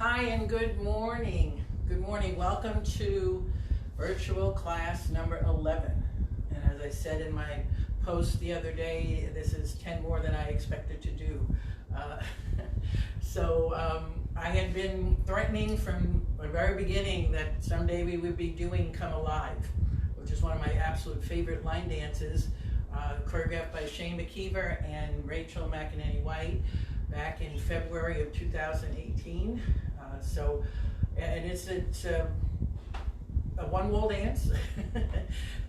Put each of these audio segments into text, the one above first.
Hi and good morning. Good morning. Welcome to virtual class number 11. And as I said in my post the other day, this is 10 more than I expected to do. I had been threatening from the very beginning that someday we would be doing Come Alive, which is one of my absolute favorite line dances, choreographed by Shane McKeever and Rachel McEnany-White back in February of 2018. And it's a one-wall dance,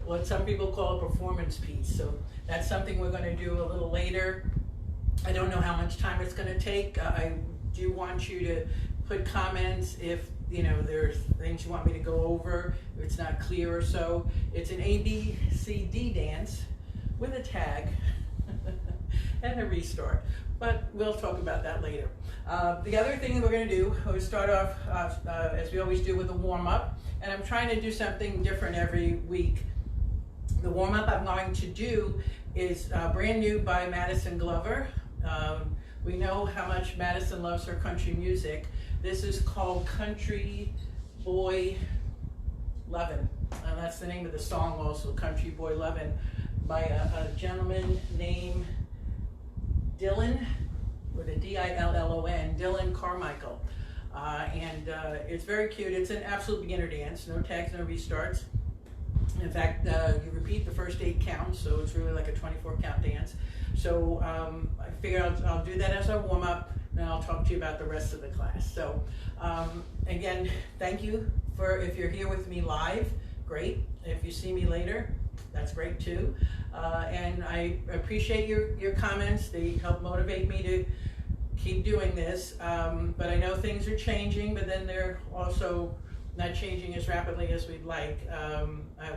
what some people call a performance piece. So that's something we're going to do a little later. I don't know how much time it's going to take. I do want you to put comments if there's things you want me to go over, if it's not clear or so. It's an ABCD dance with a tag and a restart, but we'll talk about that later. The other thing that we're going to do, we'll start off as we always do with a warm-up, and I'm trying to do something different every week. The warm-up I'm going to do is brand new by Madison Glover. We know how much Madison loves her country music. This is called Country Boy Lovin'. That's the name of the song also, Country Boy Lovin', by a gentleman named Dylan, with a D-I-L-L-O-N, Dylan Carmichael. It's very cute. It's an absolute beginner dance, no tags, no restarts. In fact, you repeat the first 8 counts, so it's really like a 24 count dance. So I figured I'll do that as a warm up, and I'll talk to you about the rest of the class. So again, thank you if you're here with me live, great. If you see me later, that's great too. And I appreciate your comments. They help motivate me to keep doing this. But I know things are changing, but then they're also not changing as rapidly as we'd like.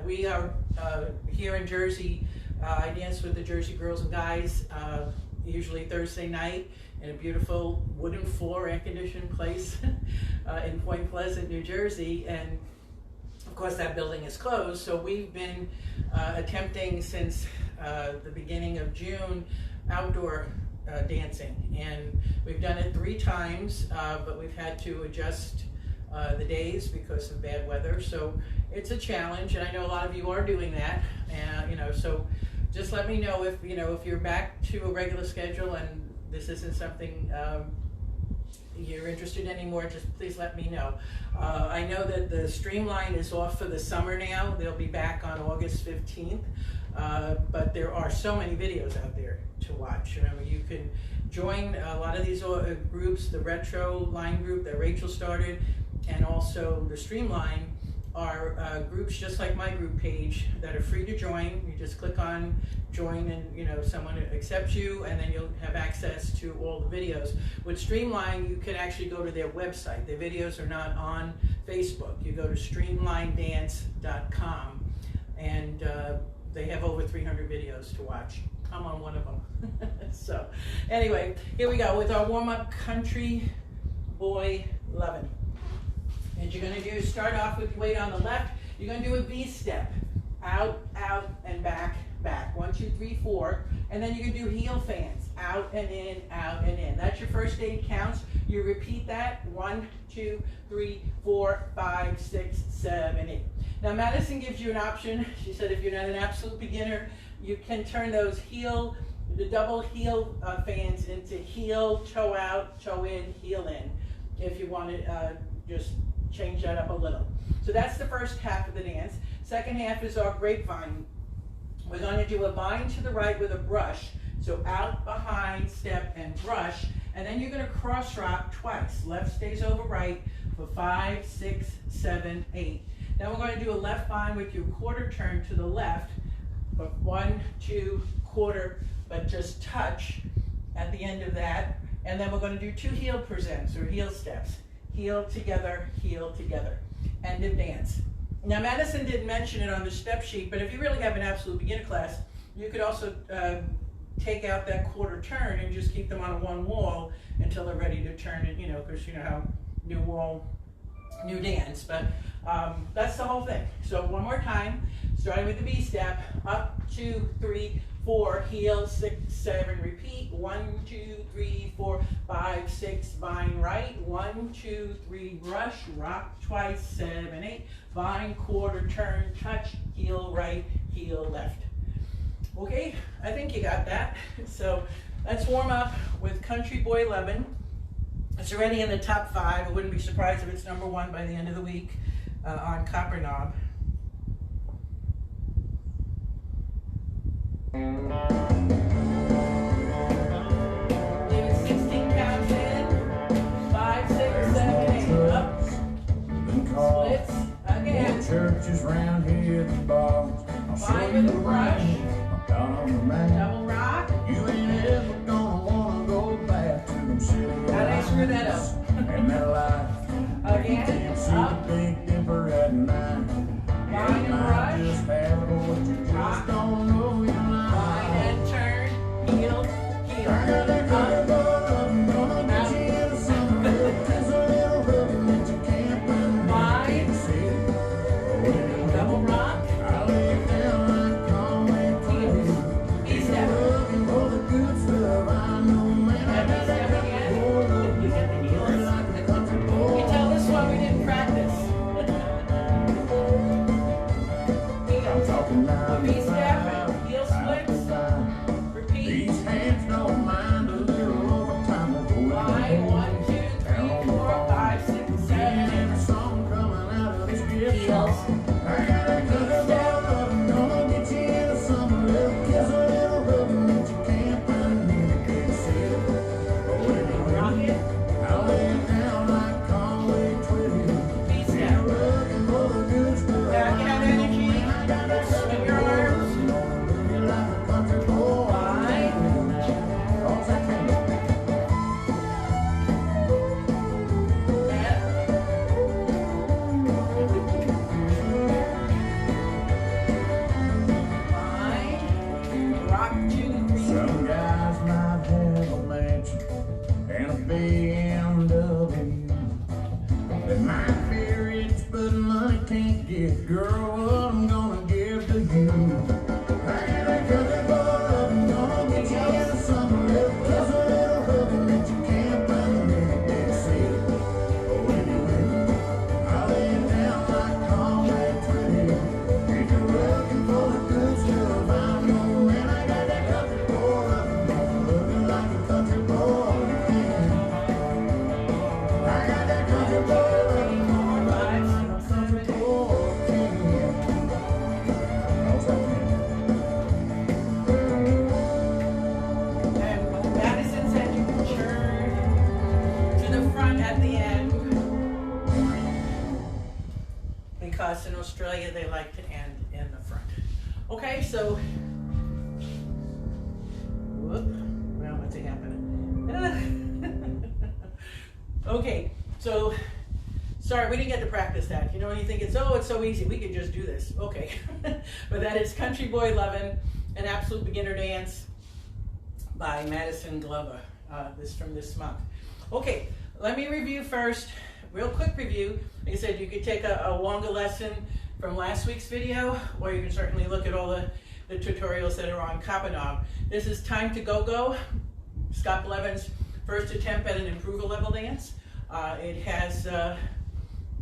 We are here in Jersey. I dance with the Jersey girls and guys, usually Thursday night in a beautiful wooden floor, air-conditioned place in Point Pleasant, New Jersey. And of course that building is closed, so we've been attempting since the beginning of June outdoor dancing. And we've done it 3 times, but we've had to adjust the days because of bad weather. So it's a challenge, and I know a lot of you are doing that. So just let me know if you're back to a regular schedule and this isn't something you're interested in anymore. Just please let me know. I know that the Streamline is off for the summer now. They'll be back on August 15th. But there are so many videos out there to watch. You can join a lot of these groups. The Retro Line group that Rachel started, and also the Streamline, are groups just like my group page that are free to join. You just click on join, and someone accepts you, and then you'll have access to all the videos. With Streamline, you can actually go to their website. Their videos are not on Facebook. You go to streamlinedance.com, and they have over 300 videos to watch. I'm on one of them. So anyway, here we go with our warm-up, Country Boy Lovin'. And you're going to do, start off with weight on the left. You're going to do a V step. Out, out, and back, back. 1, 2, 3, 4. And then you're going to do heel fans. Out and in, out and in. That's your first 8 counts. You repeat that. 1, 2, 3, 4, 5, 6, 7, 8. Now Madison gives you an option. She said if you're not an absolute beginner, you can turn those the double heel fans into heel, toe out, toe in, heel in. If you want to just change that up a little. So that's the first half of the dance. Second half is our grapevine. We're going to do a vine to the right with a brush. So out, behind, step, and brush. And then you're going to cross rock twice. Left stays over right for 5, 6, 7, 8. Now we're going to do a left vine with your quarter turn to the left. But 1, 2, quarter, but just touch at the end of that. And then we're going to do 2 heel presents or heel steps. Heel together, end of dance. Now Madison didn't mention it on the step sheet, but if you really have an absolute beginner class, you could also take out that quarter turn and just keep them on one wall until they're ready to turn it, because you know how new wall, new dance, but that's the whole thing. So one more time, starting with the B step, up, 2, 3, 4, heel, 6, 7, repeat, 1, 2, 3, 4, 5, 6, vine right, 1, 2, 3, brush, rock twice, 7, 8, vine, quarter, turn, touch, heel right, heel left. Okay, I think you got that. So let's warm up with Country Boy Lovin'. It's already in the top 5. I wouldn't be surprised if it's number 1 by the end of the week on Copper Knob. Leave 16 counts in. 5, 6, 7, 8. Up. Splits. Again. Churches round here at the bars. Vine with a brush. Double rock. You ain't ever gonna wanna go back to them city. How did I screw that up? And that life. Again. See the Up. big dipper at night. Vine and brush. Just have it, but you just Rock. don't know your line. Vine and turn. Heel. Heel. I got that good Up. love, I'm gonna get you into some little kiss, a little rubbing that you can't find. Vine. Double rock. I lay it down like Conway Twitty. B-step. Looking for the good stuff, I know, man. I got that B-step good again. boy love. You get the heels. Like the country boy. You can tell this one we didn't practice. I'm talking now. B-step, heel splits. Repeat. These hands don't mind a little overtime. Vine, 1, 2, 3, 4, 5, 6, 7, 8. Song coming out of this gift Heels. shop. I got a good love, I'm gonna get you into some little kiss, a little rubbing that you can't find in the big city. But when you Rock it. I lay it down like Conway Twitty. B-step. You're looking for the good stuff. Back out energy. Swing your arms. You're like a country boy. Vine. All that kind of Vine. Rock 2, 3. Some guys might have a mansion and a BMW. They might be rich, but money can't get. Girl, what I'm gonna give to you. I got a country boy, I'm gonna get you into some little kiss, a little rubbing that you can't find in the big city. Oh, anyway, I lay it down like Conway Twitty. If you're looking for the good stuff, I know, man, I got that country boy, I'm looking like a country boy. I got that country boy, I'm 5, 6, 7, 8. And Madison said you can turn to the front at the end because in Australia they like to end in the front. Okay, so whoop, well, what's happening? Okay, so sorry, we didn't get to practice that. You know, when you think it's so easy, we could just do this. Okay, but that is Country Boy Lovin', an absolute beginner dance by Madison Glover, from this month. Okay, let me review first, real quick review. Like I said, you could take a longer lesson from last week's video, or you can certainly look at all the tutorials that are on Copper Knob. This is Time to Go-Go, Scott Levin's first attempt at an improver level dance. It has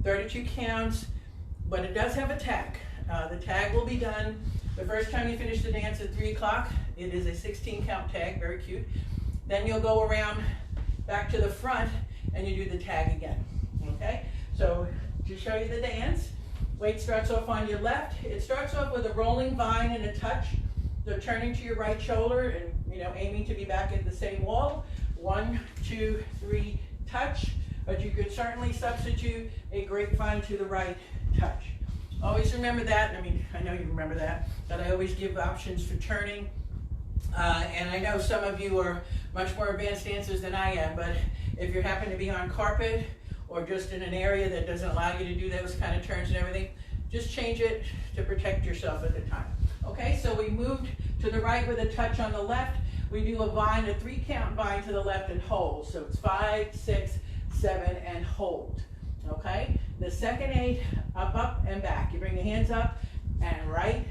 32 counts, but it does have a tag. The tag will be done the first time you finish the dance at 3 o'clock. It is a 16 count tag, very cute. Then you'll go around back to the front and you do the tag again, okay? So to show you the dance, weight starts off on your left. It starts off with a rolling vine and a touch. So turning to your right shoulder and aiming to be back at the same wall. 1, 2, 3, touch. But you could certainly substitute a grapevine to the right, touch. Always remember that. I mean, I know you remember that, but I always give options for turning. And I know some of you are much more advanced dancers than I am, but if you happen to be on carpet or just in an area that doesn't allow you to do those kind of turns and everything, just change it to protect yourself at the time. Okay, so we moved to the right with a touch on the left. We do a vine, a 3 count vine to the left and hold. So it's 5, 6, 7, and hold. Okay, the second 8, up, and back. You bring the hands up and right,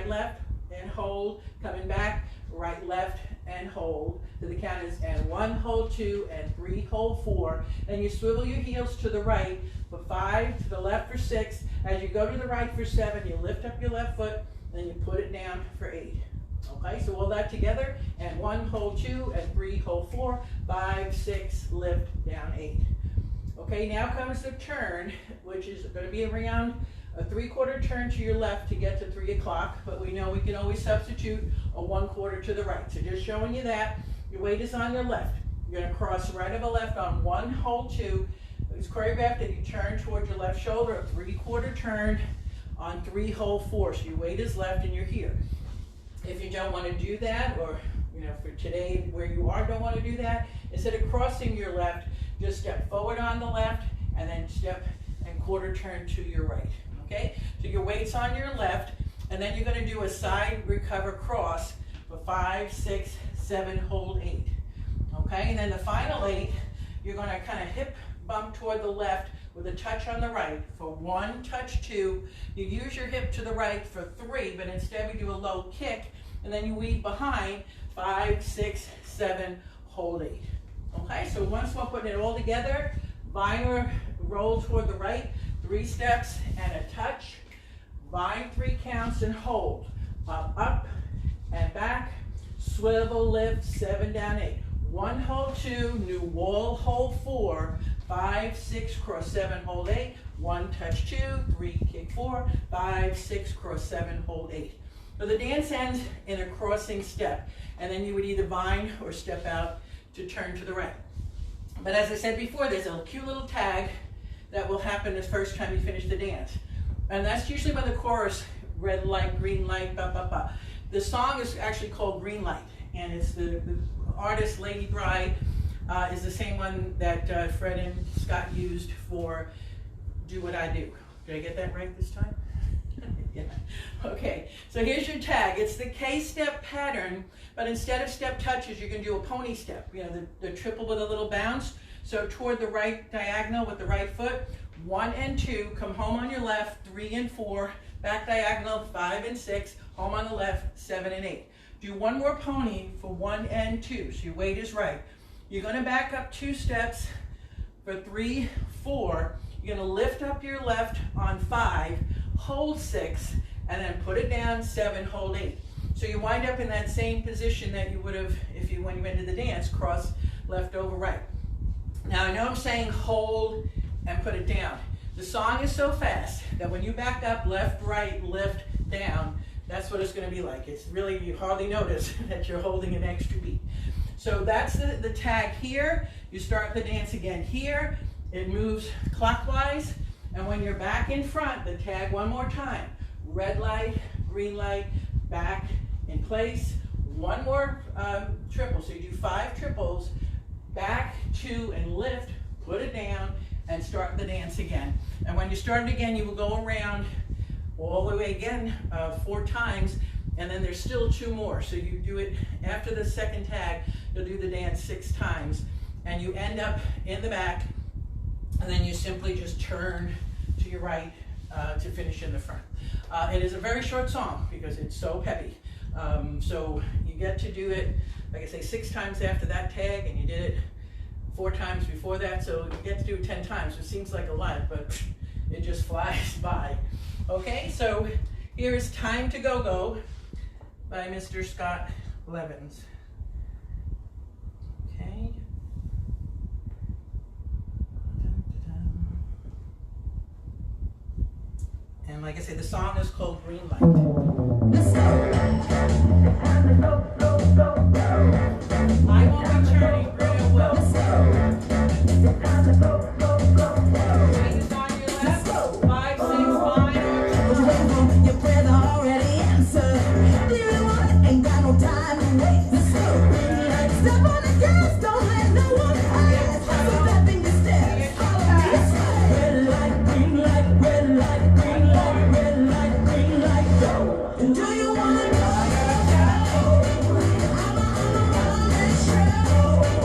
left, and hold. Coming back, right, left, and hold. So the count is and 1, hold 2, and 3, hold 4. Then you swivel your heels to the right for 5, to the left for 6. As you go to the right for 7, you lift up your left foot, then you put it down for 8. Okay, so all that together, and 1, hold 2, and 3, hold 4, 5, 6, lift, down 8. Okay, now comes the turn, which is going to be around a 3/4 turn to your left to get to 3 o'clock, but we know we can always substitute a 1/4 to the right. So just showing you that, your weight is on your left. You're going to cross right of a left on 1, hold 2. It's choreographed that you turn towards your left shoulder, a 3/4 turn on 3, hold 4. So your weight is left and you're here. If you don't want to do that, or for today where you are don't want to do that, instead of crossing your left, just step forward on the left and then step and 1/4 turn to your right. Okay, so your weight's on your left, and then you're going to do a side recover cross for 5, 6, 7, hold 8. Okay, and then the final 8, you're going to kind of hip bump toward the left with a touch on the right for 1, touch 2. You use your hip to the right for 3, but instead we do a low kick, and then you weave behind 5, 6, 7, hold 8. Okay, so once we're putting it all together, vine roll toward the right, 3 steps and a touch, vine 3 counts and hold, up and back, swivel, lift, 7, down 8. 1, hold 2, new wall, hold 4, 5, 6, cross 7, hold 8, 1, touch 2, 3, kick 4, 5, 6, cross 7, hold 8. So the dance ends in a crossing step, and then you would either vine or step out to turn to the right. But as I said before, there's a cute little tag that will happen the first time you finish the dance. And that's usually when the chorus, red light, green light, ba ba ba. The song is actually called Green Light, and it's the artist, Lady Bride, is the same one that Fred and Scott used for Do What I Do. Did I get that right this time? Yeah. Okay, so here's your tag. It's the K-step pattern, but instead of step touches, you can do a pony step, the triple with a little bounce. So toward the right diagonal with the right foot, 1 and 2, come home on your left, 3 and 4, back diagonal, 5 and 6, home on the left, 7 and 8. Do one more pony for 1 and 2, so your weight is right. You're going to back up 2 steps for 3, 4. You're going to lift up your left on 5, hold 6, and then put it down, 7, hold 8. So you wind up in that same position that you would have when you went to the dance, cross left over right. Now I know I'm saying hold and put it down. The song is so fast that when you back up, left, right, lift, down, that's what it's going to be like. It's really, you hardly notice that you're holding an extra beat. So that's the tag here. You start the dance again here. It moves clockwise. And when you're back in front, the tag one more time. Red light, green light, back in place. One more triple. So you do 5 triples, back, 2, and lift, put it down, and start the dance again. And when you start it again, you will go around all the way again 4 times, and then there's still 2 more. So you do it after the second tag, you'll do the dance 6 times, and you end up in the back, and then you simply just turn to your right to finish in the front. It is a very short song because it's so heavy. So you get to do it, like I say, 6 times after that tag, and you did it 4 times before that, so you get to do it 10 times. It seems like a lot, but it just flies by. Okay, so here is Time to Go Go by Mr. Scott Levins. Okay. And like I say, the song is called Green Light. Let's go. I won't be turning real well. Let's go. Weight is on your left. 5, 6, 5. Your prayer already answered. Do you want it? Ain't got no time to wait. Let's go. Step on the gas, don't let no one pass. Step in your steps. Red light, green light, red light, green light, red light, green light, go. Do you want to go? I'm on this show.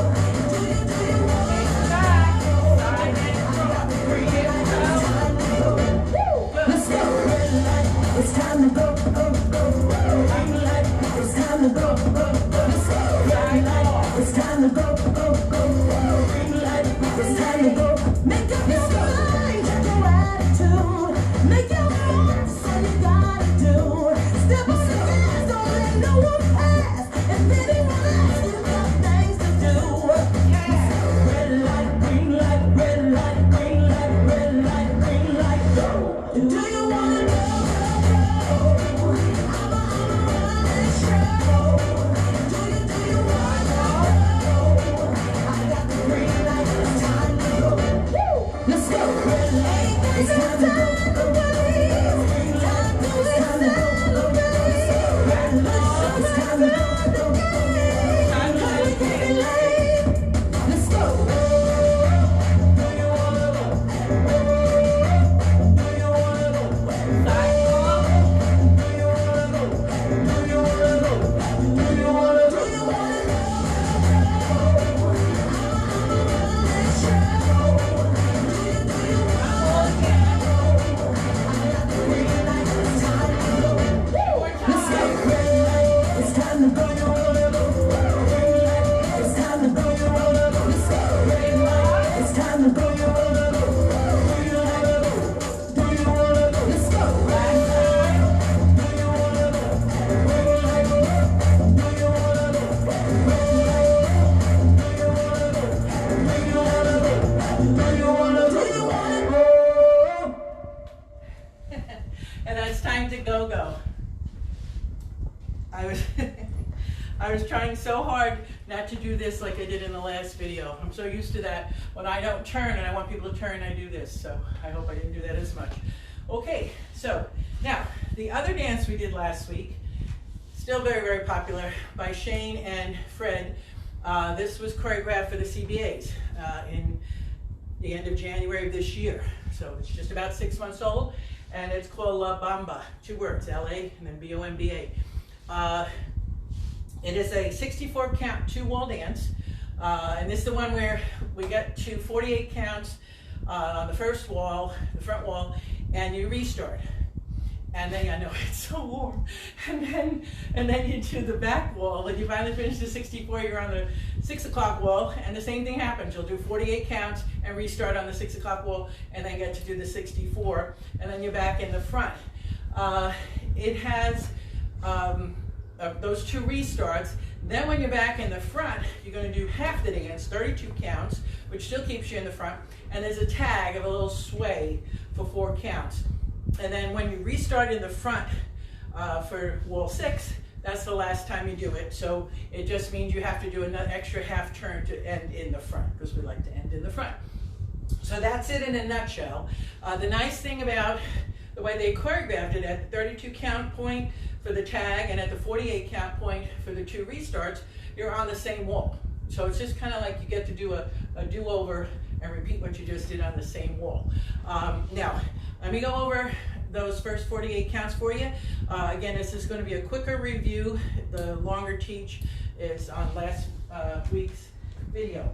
was trying so hard not to do this like I did in the last video. I'm so used to that. When I don't turn and I want people to turn, I do this. So I hope I didn't do that as much. Okay, so now the other dance we did last week, still very, very popular, by Shane and Fred. This was choreographed for the CBAs in the end of January of this year. So it's just about 6 months old, and it's called BOMBA, 2 words, L-A and then B-O-M-B-A. It is a 64 count 2-wall dance, and this is the one where we get to 48 counts on the first wall, the front wall, and you restart. And then, I know it's so warm, and then you do the back wall, and you finally finish the 64, you're on the 6 o'clock wall, and the same thing happens. You'll do 48 counts and restart on the 6 o'clock wall, and then get to do the 64, and then you're back in the front. It has those 2 restarts. Then when you're back in the front, you're going to do half the dance, 32 counts, which still keeps you in the front, and there's a tag of a little sway for 4 counts. And then when you restart in the front for wall 6, that's the last time you do it. So it just means you have to do an extra half turn to end in the front, because we like to end in the front. So that's it in a nutshell. The nice thing about the way they choreographed it, at the 32 count point for the tag and at the 48 count point for the 2 restarts, you're on the same wall. So it's just kind of like you get to do a do-over and repeat what you just did on the same wall. Now, let me go over those first 48 counts for you. Again, this is going to be a quicker review. The longer teach is on last week's video.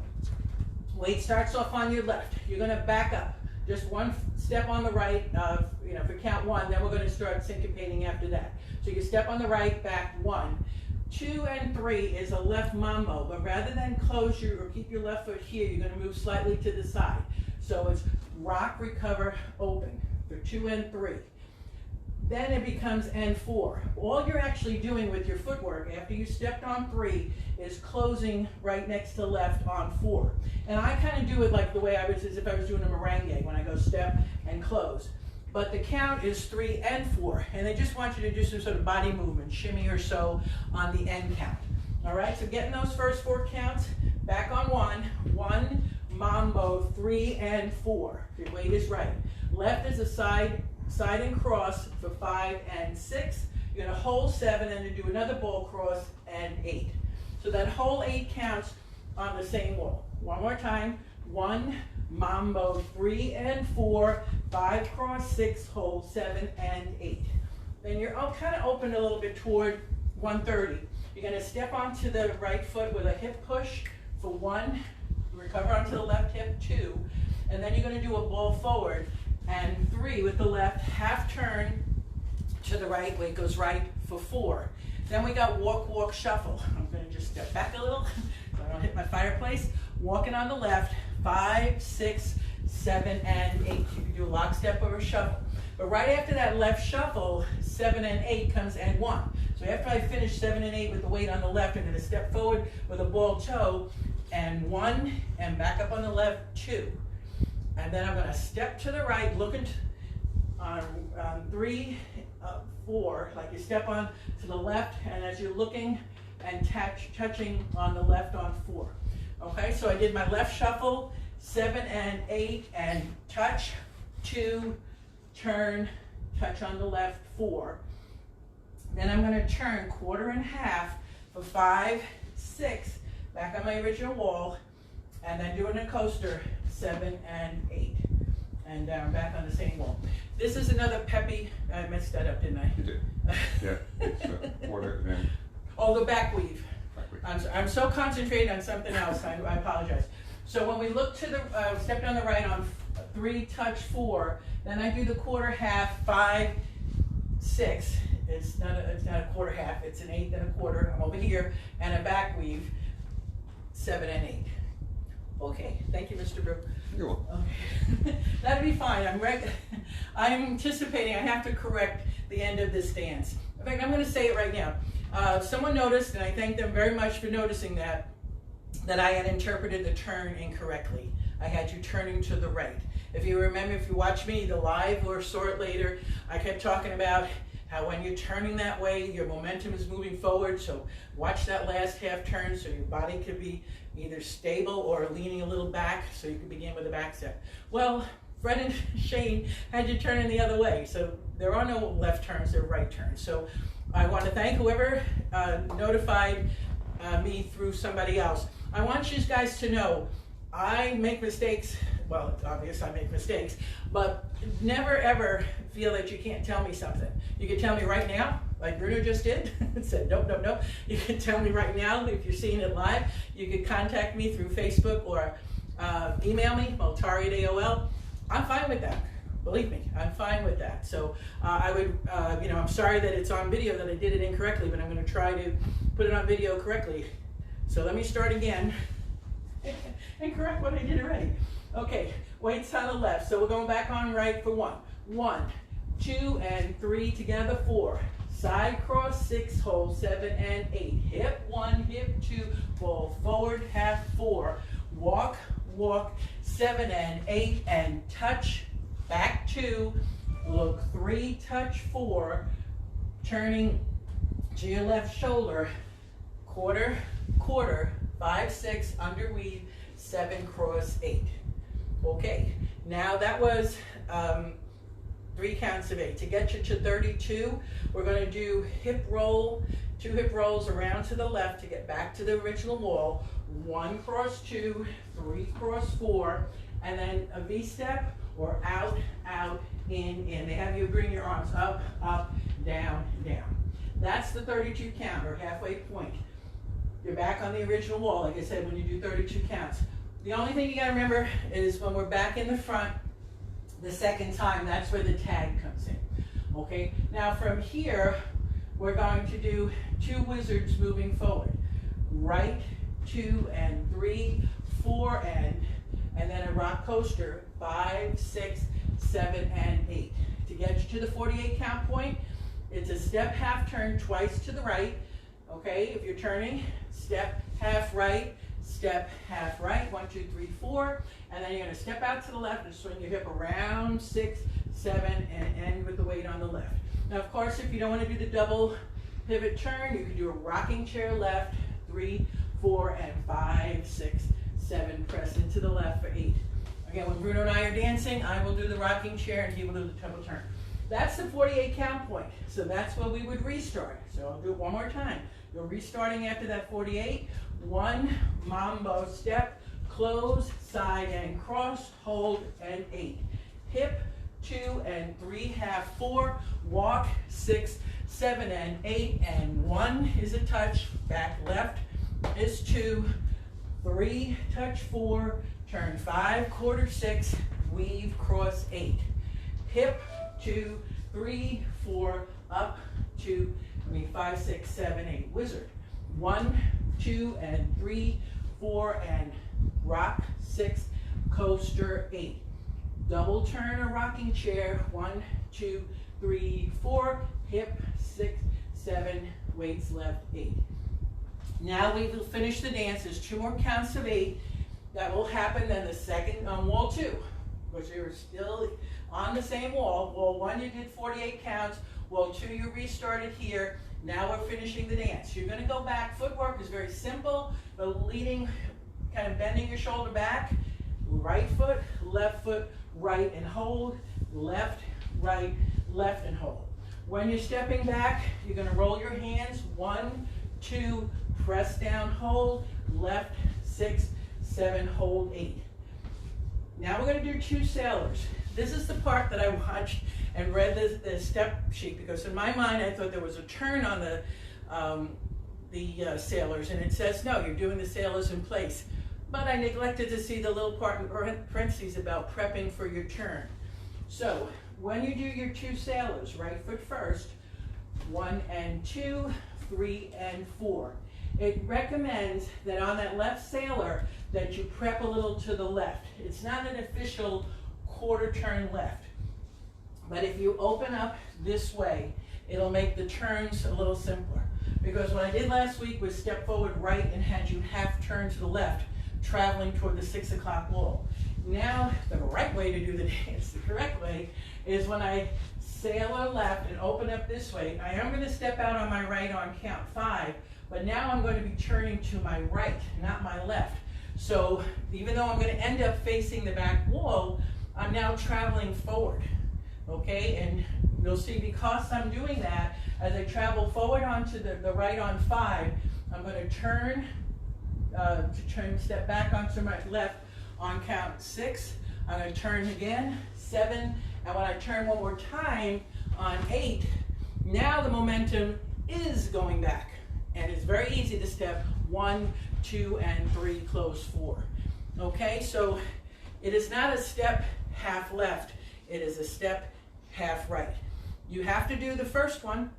Weight starts off on your left. You're going to back up. Just 1 step on the right, for count 1, then we're going to start syncopating after that. So you step on the right, back 1. 2 and 3 is a left mambo, but rather than close or keep your left foot here, you're going to move slightly to the side. So it's rock, recover, open for 2 and 3. Then it becomes N4. All you're actually doing with your footwork after you stepped on 3 is closing right next to left on 4. And I kind of do it like the way as if I was doing a merengue, when I go step and close. But the count is 3 and 4, and they just want you to do some sort of body movement, shimmy or so on the end count. All right, so getting those first 4 counts, back on 1, mambo, 3 and 4. If your weight is right. Left is a side and cross for 5 and 6. You're going to hold 7 and then do another ball cross and 8. So that whole 8 counts on the same wall. One more time. 1, mambo, 3 and 4, 5 cross, 6, hold, 7 and 8. Then you're kind of open a little bit toward 130. You're going to step onto the right foot with a hip push for 1, recover onto the left hip, 2, and then you're going to do a ball forward, and 3 with the left, half turn to the right, weight goes right for 4. Then we got walk, walk, shuffle. I'm going to just step back a little so I don't hit my fireplace. Walking on the left, 5, 6, 7, and 8. You can do a lockstep or a shuffle. But right after that left shuffle, 7 and 8 comes and 1. So after I finish 7 and 8 with the weight on the left, I'm going to step forward with a ball toe and 1, and back up on the left, 2. And then I'm going to step to the right, looking on 3, 4, like you step on to the left, and as you're looking and touching on the left on 4. Okay, so I did my left shuffle, 7 and 8, and touch, 2, turn, touch on the left, 4. Then I'm going to turn quarter and half for 5, 6, back on my original wall, and then doing a coaster, 7 and 8. And down back on the same wall. This is another peppy, I messed that up, didn't I? You did. Yeah, it's quarter and Oh, the back weave. back weave. I'm so concentrated on something else, I apologize. So when we look to the, step down the right on 3, touch 4, then I do the quarter half, 5, 6. It's not a quarter half, it's an 1/8 and a quarter. I'm over here, and a back weave, 7 and 8. Okay, thank you, Mr. Brook. You're welcome. Okay. That'll be fine. I'm anticipating I have to correct the end of this dance. In fact, I'm going to say it right now. Someone noticed, and I thank them very much for noticing that I had interpreted the turn incorrectly. I had you turning to the right. If you remember, if you watch me, the live or saw it later, I kept talking about how when you're turning that way, your momentum is moving forward. So watch that last half turn so your body could be either stable or leaning a little back so you can begin with a back step. Well, Fred and Shane had you turning the other way. So there are no left turns, there are right turns. So I want to thank whoever notified me through somebody else. I want you guys to know I make mistakes. Well, it's obvious I make mistakes, but never ever feel that you can't tell me something. You can tell me right now, like Bruno just did, said nope, nope, nope. You can tell me right now if you're seeing it live. You can contact me through Facebook or email me, Multari@AOL. I'm fine with that. Believe me, I'm fine with that. So I would, I'm sorry that it's on video, that I did it incorrectly, but I'm going to try to put it on video correctly. So let me start again and correct what I did already. Okay, weights on the left. So we're going back on right for 1. 1, 2, and 3 together, 4. Side cross, 6, hold 7 and 8. Hip 1, hip 2, fall forward, half 4. Walk, walk 7 and 8, and touch, back 2, look 3, touch 4, turning to your left shoulder, quarter, quarter, 5, 6, under weave, 7, cross 8. Okay, now that was 3 counts of 8. To get you to 32, we're going to do hip roll, 2 hip rolls around to the left to get back to the original wall. 1 cross 2, 3 cross 4, and then a V step or out, out, in. They have you bring your arms up, up, down, down. That's the 32 count or halfway point. You're back on the original wall, like I said, when you do 32 counts. The only thing you gotta remember is when we're back in the front, the second time, that's where the tag comes in, okay? Now from here, we're going to do 2 wizards moving forward. Right, 2 and 3, 4 and then a rock coaster, 5, 6, 7, and 8. To get you to the 48 count point, it's a step, half turn, twice to the right, okay? If you're turning, step, half right, step, half right, 1, 2, 3, 4, and then you're going to step out to the left and swing your hip around, 6, 7, and end with the weight on the left. Now, of course, if you don't want to do the double pivot turn, you can do a rocking chair left, 3, 4, and 5, 6, 7, press into the left for 8. Again, when Bruno and I are dancing, I will do the rocking chair and he will do the double turn. That's the 48 count point, so that's where we would restart. So I'll do it one more time. You're restarting after that 48. 1, mambo step, close, side and cross, hold, and 8. Hip, 2 and 3, half 4, walk, 6, 7 and 8, and 1 is a touch, back left is 2, 3, touch 4, turn 5, quarter 6, weave, cross 8. Hip, 2, 3, 4, up, 2, 5, 6, 7, 8. Wizard. 1, 2, and 3, 4, and rock, 6, coaster, 8. Double turn or rocking chair, 1, 2, 3, 4, hip, 6, 7, weights left, 8. Now we will finish the dance. There's 2 more counts of 8 that will happen then the second on wall 2, because you're still on the same wall. Wall 1 you did 48 counts, wall 2 you restarted here. Now we're finishing the dance. You're going to go back. Footwork is very simple, but leading, kind of bending your shoulder back. Right foot, right and hold. Left, right, left and hold. When you're stepping back, you're going to roll your hands. 1, 2, press down, hold. Left, 6, 7, hold, 8. Now we're going to do 2 sailors. This is the part that I watched and read the step sheet, because in my mind I thought there was a turn on the sailors, and it says no, you're doing the sailors in place. But I neglected to see the little part in parentheses about prepping for your turn. So when you do your 2 sailors, right foot first, 1 and 2, 3 and 4. It recommends that on that left sailor that you prep a little to the left. It's not an official quarter turn left. But if you open up this way, it'll make the turns a little simpler. Because what I did last week was step forward right and had you half turn to the left, traveling toward the 6 o'clock wall. Now, the right way to do the dance, the correct way, is when I sailor left and open up this way. I am going to step out on my right on count 5, but now I'm going to be turning to my right, not my left. So even though I'm going to end up facing the back wall, I'm now traveling forward, okay? And you'll see because I'm doing that, as I travel forward onto the right on 5, I'm going to turn, step back onto my left on count 6. I'm going to turn again, 7, and when I turn one more time on 8, now the momentum is going back. And it's very easy to step 1, 2, and 3, close 4. Okay, so it is not a step half left, it is a step half right. You have to do the first one,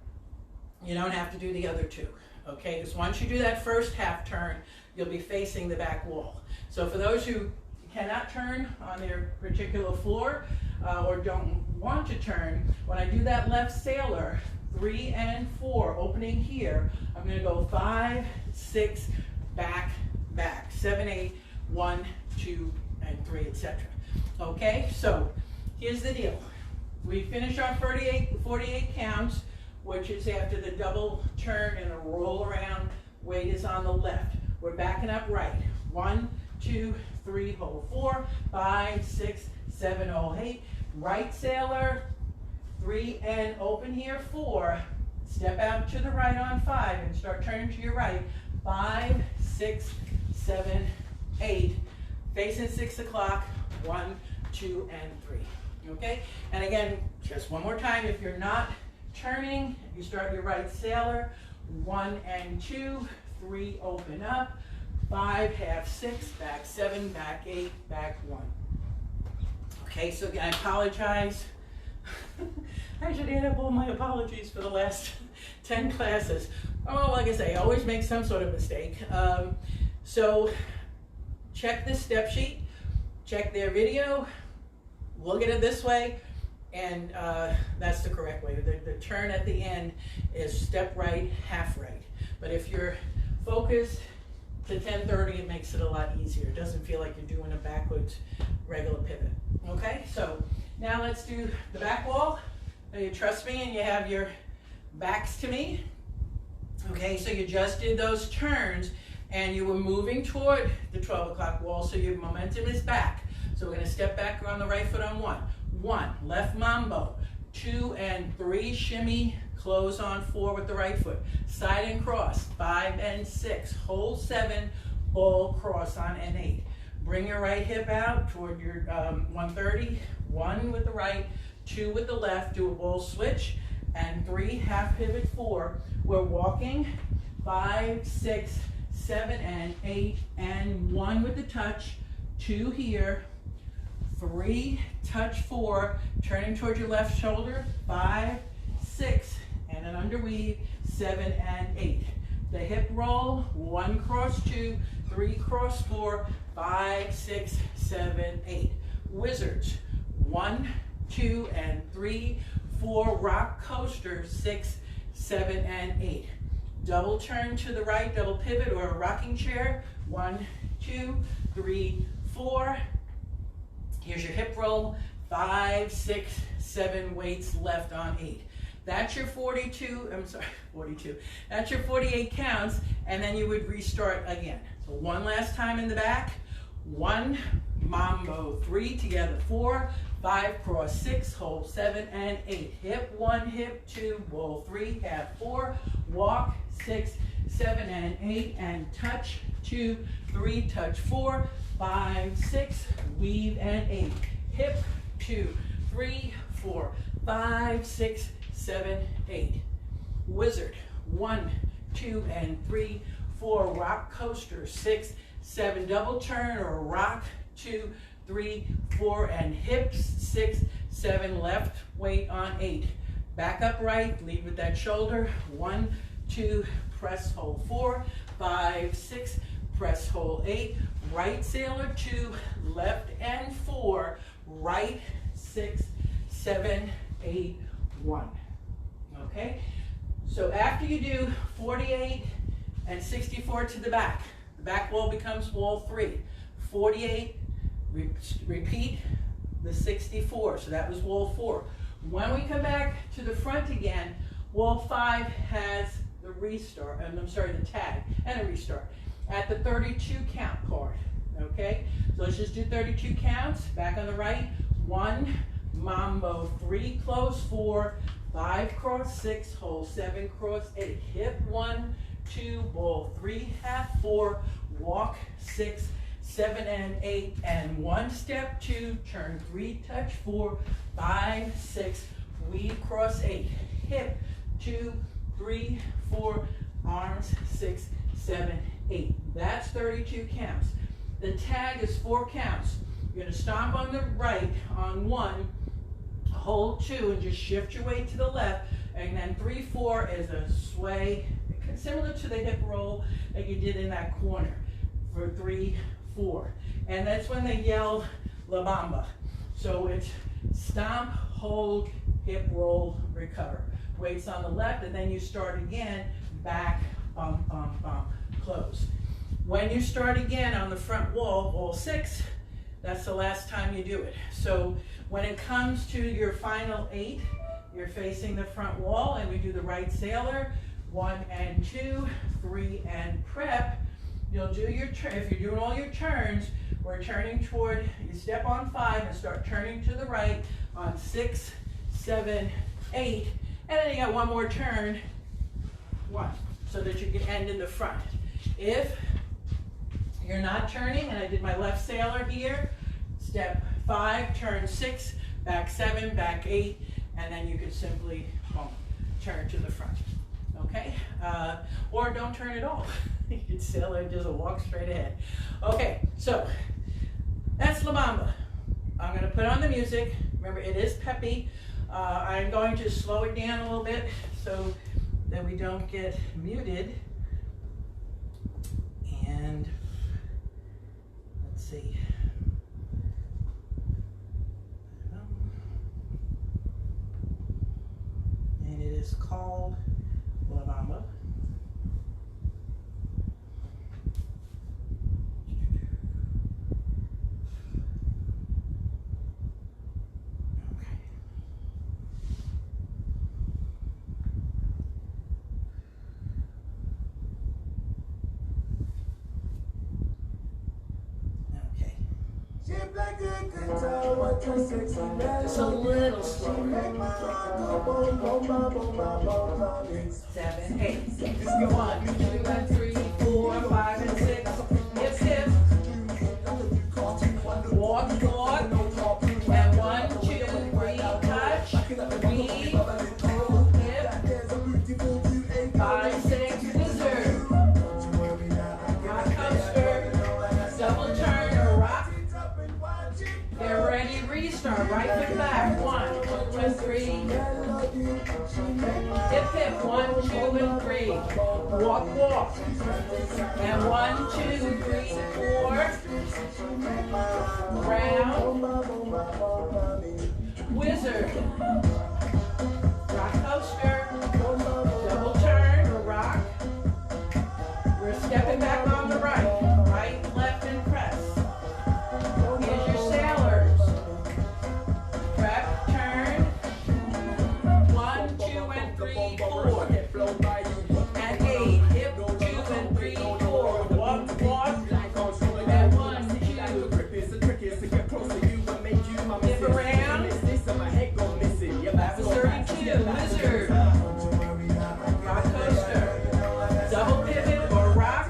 you don't have to do the other 2. Okay, because once you do that first half turn, you'll be facing the back wall. So for those who cannot turn on their particular floor or don't want to turn, when I do that left sailor, 3 and 4, opening here, I'm going to go 5, 6, back, back, 7, 8, 1, 2, and 3, etc. Okay, so here's the deal. We finish our 48 counts, which is after the double turn and a roll around. Weight is on the left. We're backing up right. 1, 2, 3, hold 4, 5, 6, 7, hold 8. Right sailor, 3 and open here, 4. Step out to the right on 5 and start turning to your right. 5, 6, 7, 8. Facing 6 o'clock, 1, 2, and 3. Okay? And again, just one more time, if you're not turning, you start your right sailor, 1 and 2, 3, open up, 5, half 6, back 7, back 8, back 1. Okay, so again, I apologize. I should add up all my apologies for the last 10 classes. Oh, like I say, I always make some sort of mistake. So check this step sheet, check their video, look at it this way, and that's the correct way. The turn at the end is step right, half right. But if you're focused to 10:30, it makes it a lot easier. It doesn't feel like you're doing a backwards regular pivot. Okay, so now let's do the back wall. You trust me and you have your backs to me. Okay, so you just did those turns and you were moving toward the 12 o'clock wall, so your momentum is back. So we're going to step back on the right foot on 1. 1, left mambo. 2 and 3, shimmy, close on 4 with the right foot. Side and cross, 5 and 6. Hold 7, ball cross on and 8. Bring your right hip out toward your 130. 1 with the right, 2 with the left. Do a ball switch. And 3, half pivot 4. We're walking 5, 6, 7, and 8, and 1 with the touch. 2 here. 3, touch 4, turning towards your left shoulder, 5, 6, and an underweave, 7 and 8. The hip roll, 1 cross 2, 3 cross 4, 5, 6, 7, 8. Wizards, 1, 2, and 3, 4, rock coaster, 6, 7, and 8. Double turn to the right, double pivot or a rocking chair, 1, 2, 3, 4. Here's your hip roll, 5, 6, 7, weights left on 8. That's your 42, that's your 48 counts, and then you would restart again. So 1 last time in the back, 1, mambo, 3, together 4, 5, cross 6, hold 7 and 8. Hip 1, hip 2, roll 3, half 4, walk 6, 7 and 8, and touch 2, 3, touch 4, 5, 6, weave and 8. Hip 2, 3, 4, 5, 6, 7, 8. Wizard 1, 2, and 3, 4, rock coaster, 6, 7, double turn or rock, 2, 3, 4, and hips, 6, 7, left, weight on 8. Back up right, lead with that shoulder, 1, 2, press, hold 4, 5, 6, press, hold 8, right sailor 2, left and 4, right 6, 7, 8, 1. Okay, so after you do 48 and 64 to the back wall becomes wall 3. 48, repeat the 64, so that was wall 4. When we come back to the front again, wall 5 has the restart, the tag and a restart at the 32 count part, okay? So let's just do 32 counts, back on the right, 1, mambo, 3, close, 4, 5, cross, 6, hold, 7, cross, 8, hip, 1, 2, ball, 3, half, 4, walk, 6, 7 and 8, and 1 step, 2, turn, 3, touch, 4, 5, 6, weave, cross, 8, hip, 2, 3, 4, arms, 6, 7, 8. That's 32 counts. The tag is 4 counts. You're gonna stomp on the right on 1, hold 2, and just shift your weight to the left, and then 3, 4 is a sway, similar to the hip roll that you did in that corner for 3, 4. And that's when they yell La Bamba. So it's stomp, hold, hip roll, recover. Weights on the left, and then you start again, back, bump, bump, bump, close. When you start again on the front wall, wall 6, that's the last time you do it. So when it comes to your final 8, you're facing the front wall, and we do the right sailor, 1 and 2, 3 and prep. You'll do your turn. If you're doing all your turns, we're turning toward, you step on 5 and start turning to the right on 6, 7, 8, and then you got one more turn, 1, so that you can end in the front. If you're not turning, and I did my left sailor here, step 5, turn 6, back 7, back 8, and then you could simply turn to the front, okay? Or don't turn at all. You could sail and just walk straight ahead. Okay, so that's La Bamba. I'm gonna put on the music. Remember, it is peppy. I'm going to slow it down a little bit so that we don't get muted. And let's see. And it is called La Bamba. Just a little slower. 7, 8. 1, 2, and 3, 4, 5, and 6. Hip, hip. Walk, walk. And 1, 2, 3, touch. Weave. Hip. 5, 6, scissor. Rock coaster. Double turn or rock. Get ready, restart, right foot back, 1, 2, and 3. Hip, hip, 1, 2, and 3. Walk, walk. And 1, 2, 3, 4. Round. Wizard. Rock coaster. Double turn or rock. We're stepping back on the right. Right, left, and press. Here's your sailors. Prep, turn. 1, 2, and 3, 4. And 8. Hip, 2, and 3, 4. Walk, walk. And 1, 2. Hip around. That was 32. Wizard. Rock coaster. Double pivot or rock.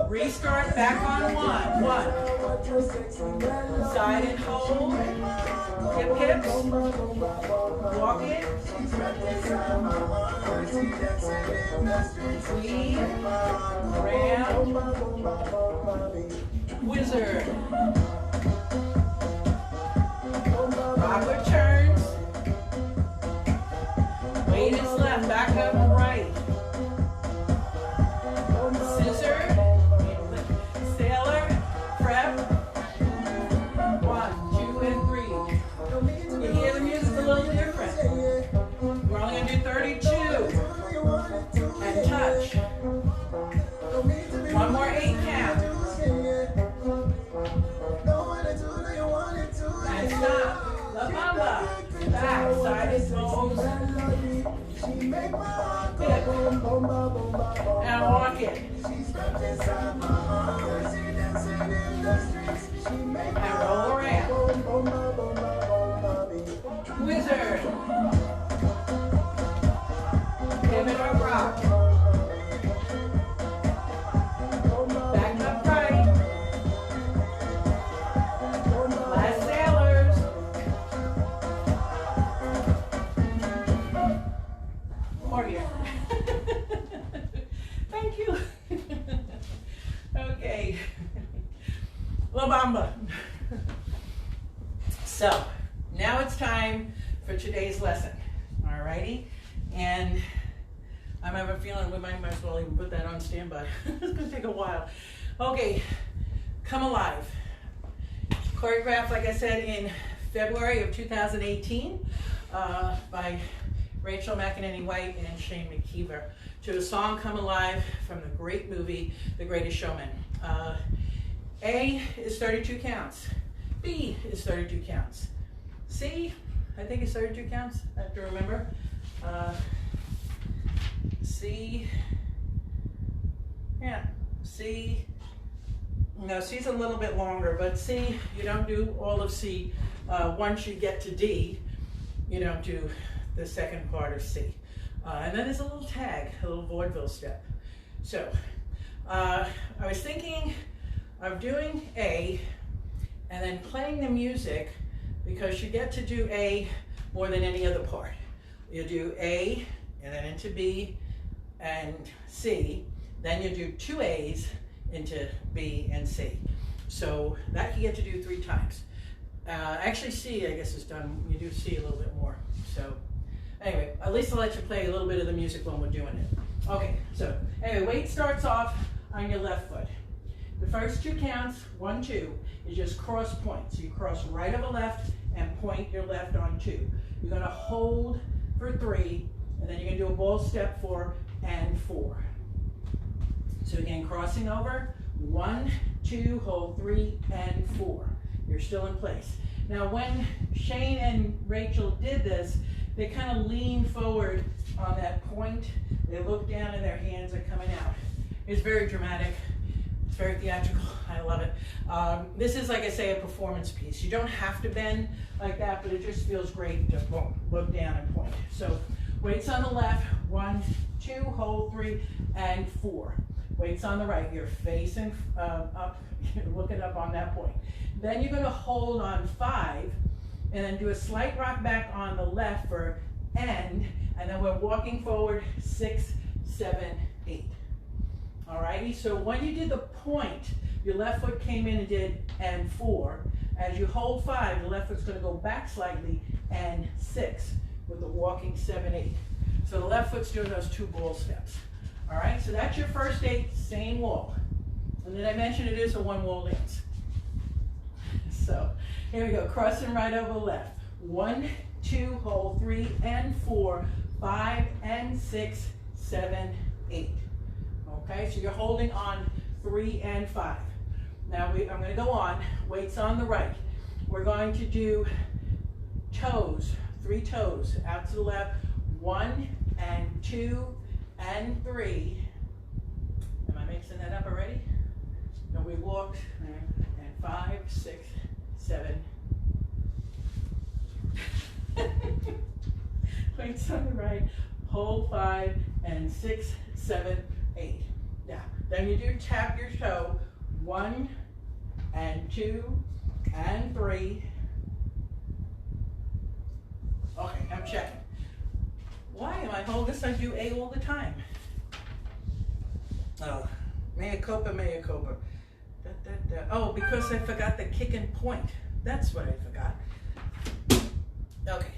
Restart back on 1. 1. Side and hold. Hip, hips. Walk it. Weave. Round. Wizard. Rocker turns. Weight is left. Back up right. Scissor. Sailor. Prep. 1, 2, and 3. You hear the music a little different. We're only going to do 32. And touch. One more 8 count. La Bamba. So, now it's time for today's lesson. Alrighty? And I'm having a feeling we might as well even put that on standby. It's gonna take a while. Okay, Come Alive. Choreographed, like I said, in February of 2018 by Rachel McEnany White and Shane McKeever to the song Come Alive from the great movie, The Greatest Showman. A is 32 counts. B is 32 counts. C, I think it's 32 counts, I have to remember. C, yeah, C, no, C's a little bit longer, but C, you don't do all of C. Once you get to D, you don't do the second part of C. And then there's a little tag, a little vaudeville step. So, I was thinking of doing A and then playing the music because you get to do A more than any other part. You do A and then into B and C, then you do 2 A's into B and C. So that you get to do 3 times. Actually C, I guess, is done, you do C a little bit more. So anyway, at least I'll let you play a little bit of the music when we're doing it. Okay, so anyway, weight starts off on your left foot. The first 2 counts, 1, 2, is just cross point. So you cross right over left and point your left on 2. You're gonna hold for 3, and then you're gonna do a ball step 4 and 4. So again, crossing over, 1, 2, hold 3 and 4. You're still in place. Now when Shane and Rachel did this, they kind of lean forward on that point. They look down and their hands are coming out. It's very dramatic. It's very theatrical. I love it. This is, like I say, a performance piece. You don't have to bend like that, but it just feels great to boom, look down and point. So weights on the left, 1, 2, hold 3 and 4. Weights on the right. You're facing up, looking up on that point. Then you're going to hold on 5 and then do a slight rock back on the left for end, and then we're walking forward 6, 7, 8. Alrighty, so when you did the point, your left foot came in and did and 4. As you hold 5, the left foot's going to go back slightly and 6 with the walking 7, 8. So the left foot's doing those 2 ball steps. Alright, so that's your first 8, same wall. And then I mentioned it is a 1 wall dance. So here we go, crossing right over left. 1, 2, hold 3 and 4, 5 and 6, 7, 8. Okay, so you're holding on 3 and 5. Now I'm going to go on, weights on the right. We're going to do toes, 3 toes, out to the left, 1 and 2 and 3. Am I mixing that up already? No, we walked, and 5, 6, 7. Weights on the right, hold 5 and 6, 7, 8. Now, then you do tap your toe, 1 and 2 and 3. Okay, I'm checking. Why am I holding this? I do A all the time. Oh, mea culpa, mea culpa. Oh, because I forgot the kick and point. That's what I forgot. Okay,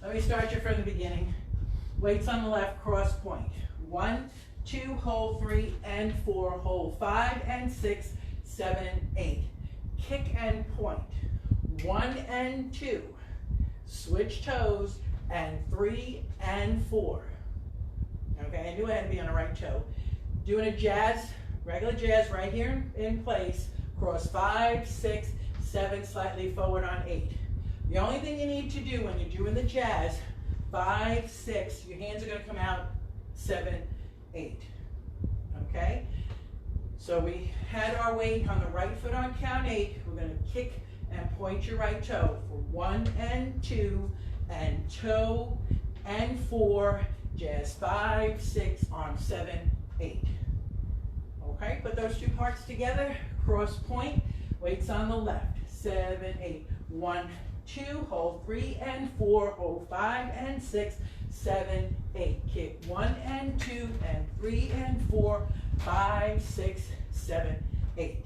let me start you from the beginning. Weights on the left, cross point. 1, 2, hold 3 and 4, hold 5 and 6, 7, 8. Kick and point. 1 and 2. Switch toes and 3 and 4. Okay, I knew I had to be on the right toe. Doing a jazz, regular jazz right here in place. Cross 5, 6, 7, slightly forward on 8. The only thing you need to do when you're doing the jazz, 5, 6, your hands are going to come out, 7, 8. Okay? So we had our weight on the right foot on count 8. We're going to kick and point your right toe for 1 and 2 and toe and 4, jazz 5, 6, arm 7, 8. Okay, put those 2 parts together, cross point, weights on the left, 7, 8. 1, 2, hold 3 and 4, hold 5 and 6, 7, 8. Kick 1 and 2 and 3 and 4, 5, 6, 7, 8.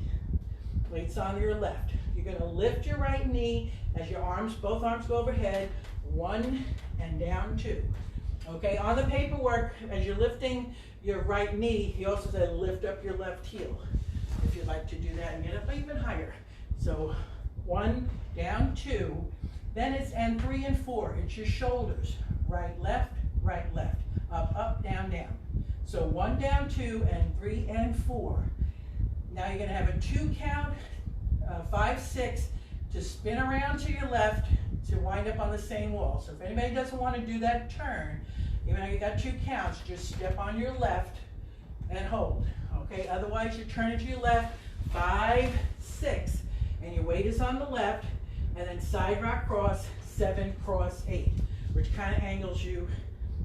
Weights on your left. You're gonna lift your right knee as your arms, both arms go overhead. 1 and down 2. Okay, on the paperwork, as you're lifting your right knee, he also said lift up your left heel. If you'd like to do that and get up even higher. So 1, down 2. Then it's and 3 and 4. It's your shoulders. Right, left, up, up, down, down. So 1, down 2, and 3 and 4. Now you're gonna have a 2 count, 5, 6, to spin around to your left to wind up on the same wall. So if anybody doesn't want to do that turn, even though you got 2 counts, just step on your left and hold. Okay, otherwise you turn it to your left, 5, 6, and your weight is on the left, and then side rock cross, 7, cross 8, which kind of angles you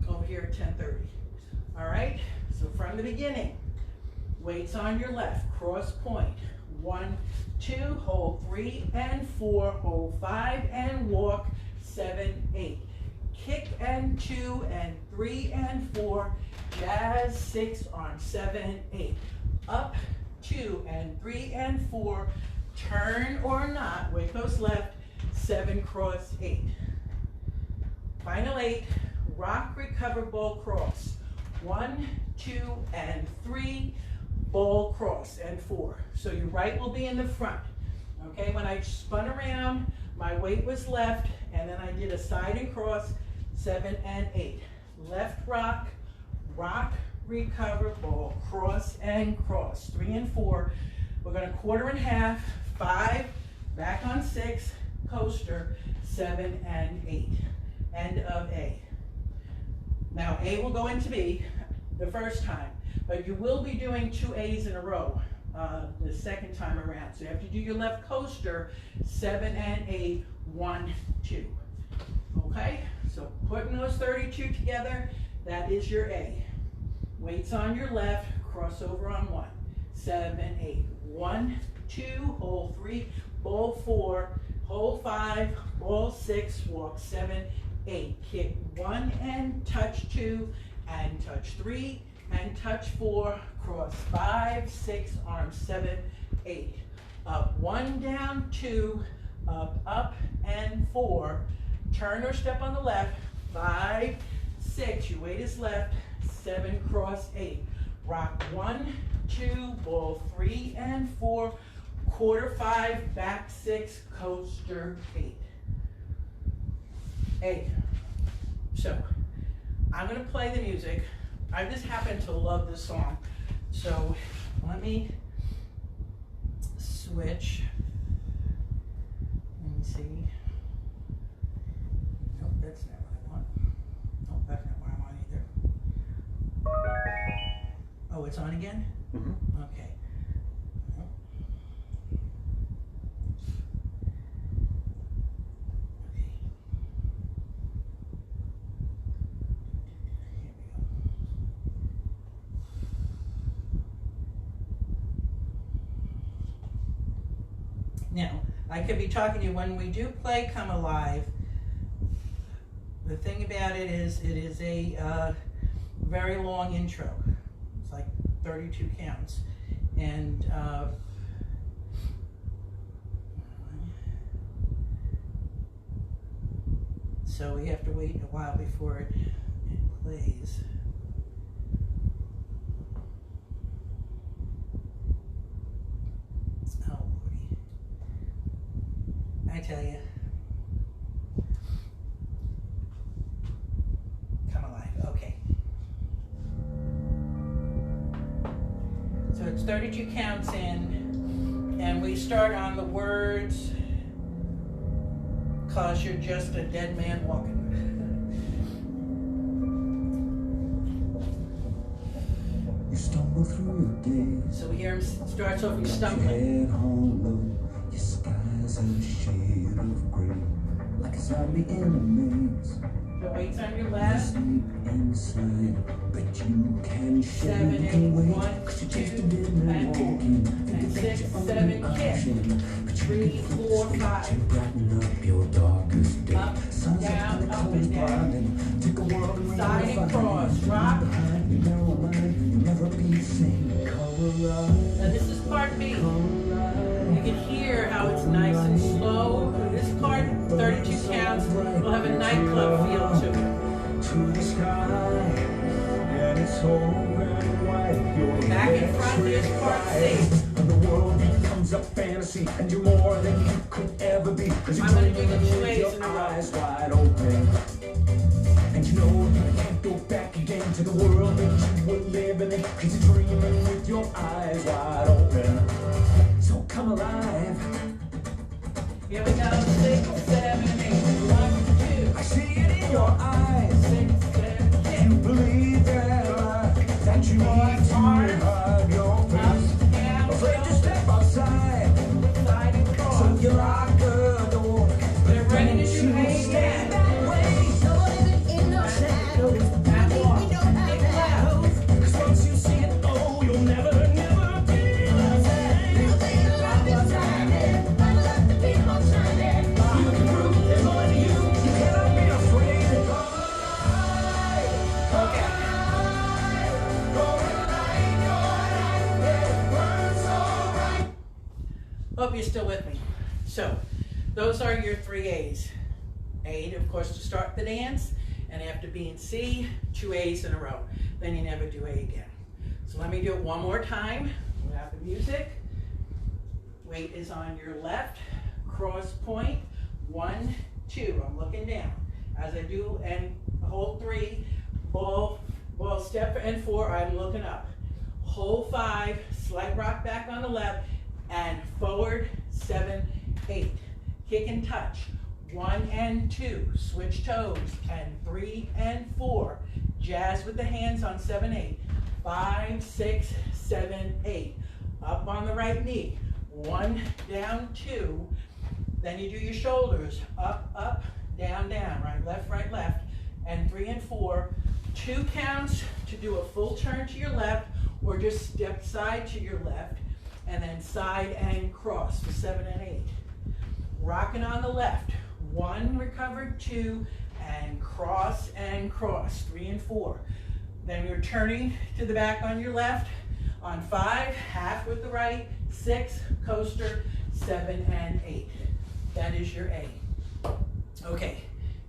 over here at 10:30. All right, so from the beginning, weights on your left, cross point, 1, 2, hold 3 and 4, hold 5 and walk, 7, 8. Kick and 2 and 3 and 4, jazz 6 on 7, 8. Up 2 and 3 and 4, turn or not, weight goes left, 7, cross 8. Final 8, rock, recover, ball, cross. 1, 2 and 3, ball, cross, and 4. So your right will be in the front. Okay, when I spun around, my weight was left, and then I did a side and cross, 7 and 8. Left rock, rock, recover, ball, cross, and cross. 3 and 4. We're going to quarter and half, 5, back on 6, coaster, 7 and 8. End of A. Now A will go into B the first time, but you will be doing 2 A's in a row the second time around. So you have to do your left coaster, 7 and 8, 1, 2. Okay, so putting those 32 together, that is your A. Weights on your left, crossover on 1, 7, 8. 1, 2, hold 3, ball 4, hold 5, ball 6, walk 7, 8. Kick 1 and touch 2, and touch 3, and touch 4, cross 5, 6, arm 7, 8. Up 1, down 2, up, and 4. Turn or step on the left, 5, 6, your weight is left, 7, cross 8. Rock 1, 2, ball 3 and 4, quarter 5, back 6, coaster 8. A. So, I'm going to play the music. I just happen to love this song. So, let me switch. Let me see. Nope, that's not what I want. Nope, that's not what I want either. Oh, it's on again? Mm-hmm. Okay. Now, I could be talking to you when we do play Come Alive. The thing about it is a very long intro. It's like 32 counts. And so we have to wait a while before it plays. I tell you, Come Alive. Okay. So it's 32 counts in, and we start on the words, "'Cause you're just a dead man walking." You stumble through your days. So we hear him starts off, he's stumbling. Head hung low, your sky's a shade of gray, like a zombie in a maze. The weight's on your You left. sleep inside, but you can shake. 7, You 8, can wait, 1, 'cause 2, you're just a dead man and 4, walking. and Think 6, that you're 7, only kick. option, but you 3, can flip 4, the switch 5. and brighten up your darkest day. Up, Sun's down, up and the up cold and down. blinding. Take a walk and Side and cross, rock. behind your narrow mind. You'll never be the same. Come alive. Now this is part B. Come alive. You can hear how it's nice and slow. This part, 32 counts, will have a nightclub feel to it. To the sky, and it's open wide. Your Back in front, there's part C. And the world becomes a fantasy, and you're more than you could ever be. Cause you're I'm gonna do the dreaming 2 with A's your in a row. eyes wide open. And you know you can't go back again to the world that you were living in. Cause you're dreaming with your eyes wide open. So come alive. Here we go, 6, 7, 8, 1, 2. I see it in your eyes. 6, 7, 8. You believe that you need to hug your face. Afraid to step outside, Side and cross. so you lock the door. They're ready to do You A stay again. that way. And walk. Big left. 'Cause once you see it, oh, you'll never be the same. You can prove there's only you. You cannot be afraid to go alive. Okay. Hope you're still with me. So, those are your 3 A's. A, of course, to start the dance, and after B and C, 2 A's in a row. Then you never do A again. So let me do it one more time without the music. Weight is on your left, cross point, 1, 2. I'm looking down. As I do and hold 3, ball step and 4, I'm looking up. Hold 5, slight rock back on the left, and forward, 7, 8. Kick and touch, 1 and 2. Switch toes, and 3 and 4. Jazz with the hands on 7, 8. 5, 6, 7, 8. Up on the right knee, 1, down, 2. Then you do your shoulders, up, up, down, down, right, left, and 3 and 4. 2 counts to do a full turn to your left, or just step side to your left, and then side and cross for 7 and 8. Rocking on the left, 1 recovered, 2, and cross, 3 and 4. Then you're turning to the back on your left, on 5, half with the right, 6, coaster, 7 and 8. That is your A. Okay,